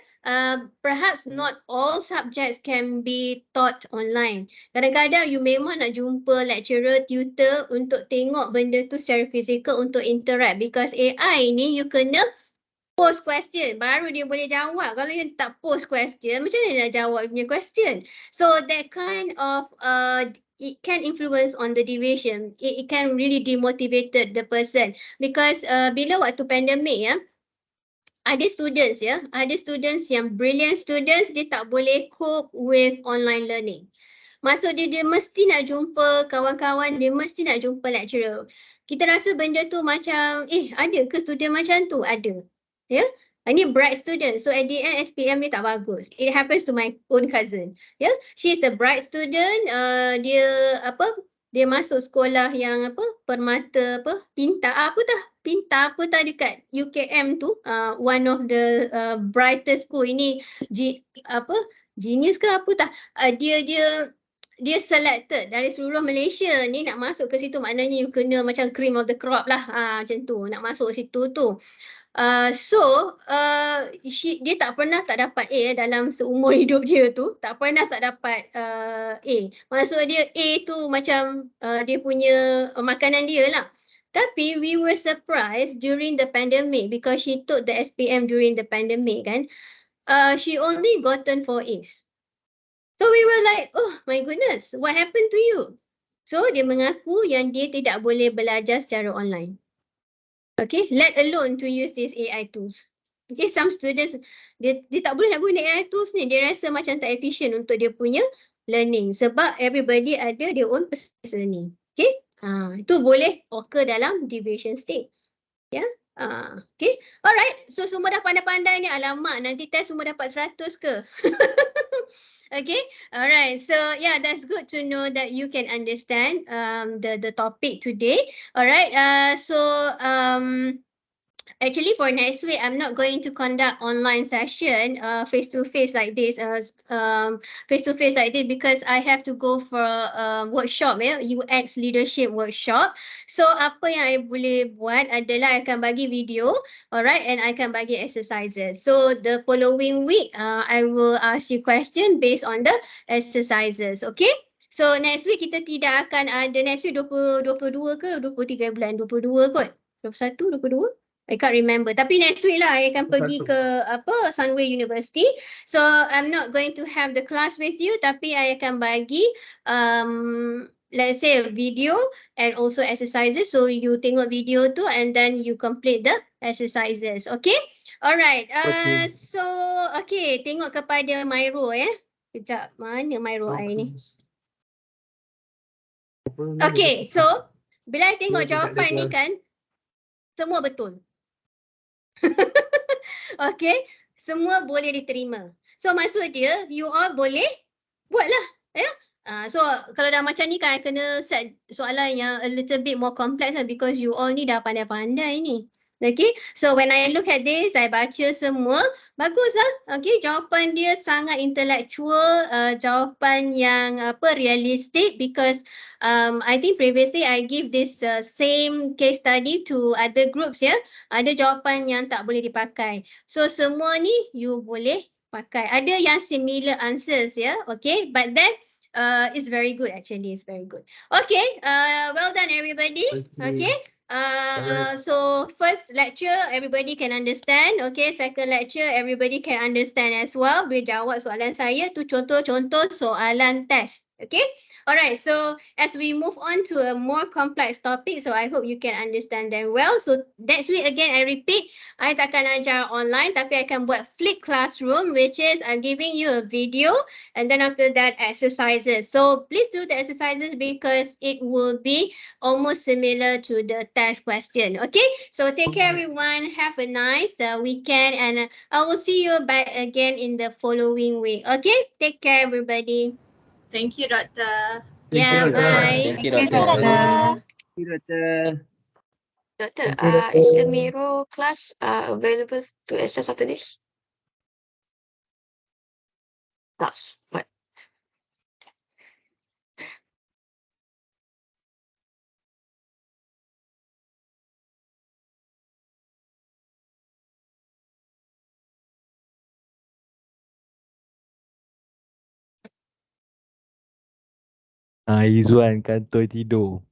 perhaps not all subjects can be taught online. Kadang-kadang you memang nak jumpa lecturer, tutor untuk tengok benda tu secara fizikal untuk interact because AI ni you kena post question baru dia boleh jawab. Kalau you tak post question, macam mana nak jawab punya question? So that kind of it can influence on the deviation. It can really demotivated the person because bila waktu pandemik ada students yang brilliant students dia tak boleh cope with online learning. Maksud dia mesti nak jumpa kawan-kawan, dia mesti nak jumpa lecturer. Kita rasa benda tu macam, ada ke student macam tu? Ada. Ya? Ini bright student. So at the end SPM dia tak bagus. It happens to my own cousin. Ya? She is a bright student. Dia masuk sekolah yang permata pintar dekat UKM tu, one of the brightest school ini genius ke apa tak, dia selected dari seluruh Malaysia ni nak masuk ke situ, maknanya you kena macam cream of the crop lah, macam tu nak masuk situ tu. Dia tak pernah tak dapat A dalam seumur hidup dia tu, tak pernah tak dapat A. Maksud dia A tu macam dia punya makanan dia lah. Tapi we were surprised during the pandemic because she took the SPM during the pandemic kan. She only gotten 4 A's. So we were like, oh my goodness, what happened to you? So dia mengaku yang dia tidak boleh belajar secara online. Okay, let alone to use these AI tools. Okay, some students, dia tak boleh nak guna AI tools ni. Dia rasa macam tak efficient untuk dia punya learning. Sebab everybody ada their own personal learning. Okay, itu boleh occur dalam deviation state. Ya, okay. Alright, so semua dah pandai-pandai ni. Alamak, nanti test semua dapat 100 ke? Okay, alright. So yeah, that's good to know that you can understand the topic today. Alright, Actually, for next week, I'm not going to conduct online session, face to face like this, face to face like this, because I have to go for workshop, UX leadership workshop. So apa yang I boleh buat adalah I akan bagi video, alright, and I akan bagi exercises. So the following week, I will ask you question based on the exercises, okay? So next week kita tidak akan ada, next week 22 ke 23 bulan, 22 kot, 21, 22. I can't remember. Tapi next week lah, I akan pergi ke Sunway University. So I'm not going to have the class with you, tapi I akan bagi let's say a video and also exercises. So you tengok video tu and then you complete the exercises. Okay? Alright. So okay, tengok kepada Myro Kejap, mana Myro I ni? Okay, so bila I tengok jawapan ni kan, semua betul. Okay, semua boleh diterima. So maksud dia, you all boleh buatlah. So kalau dah macam ni kan, I kena set soalan yang a little bit more complex lah, because you all ni dah pandai-pandai ni. Okay, so when I look at this, I baca semua, bagus lah. Okay, jawapan dia sangat intellectual, jawapan yang realistic, because I think previously I give this same case study to other groups ada jawapan yang tak boleh dipakai. So semua ni you boleh pakai. Ada yang similar answers okay, but then it's very good actually, it's very good. Okay, well done everybody. Okay. So first lecture everybody can understand, okay, second lecture everybody can understand as well. Boleh jawab soalan saya tu, contoh-contoh soalan test. Okay. Alright, so as we move on to a more complex topic, so I hope you can understand them well. So next week again, I repeat, I takkan ajar online, tapi I akan buat flip classroom, which is I'm giving you a video, and then after that exercises. So please do the exercises because it will be almost similar to the test question. Okay, so take care everyone. Have a nice weekend, and I will see you back again in the following week. Okay, take care everybody. Thank you, Doctor. Thank you, Yeah, Doctor. bye. Thank you, Doctor. Doctor, is the Miro class available to access after this? Class, what? Izzuan kantor tidur.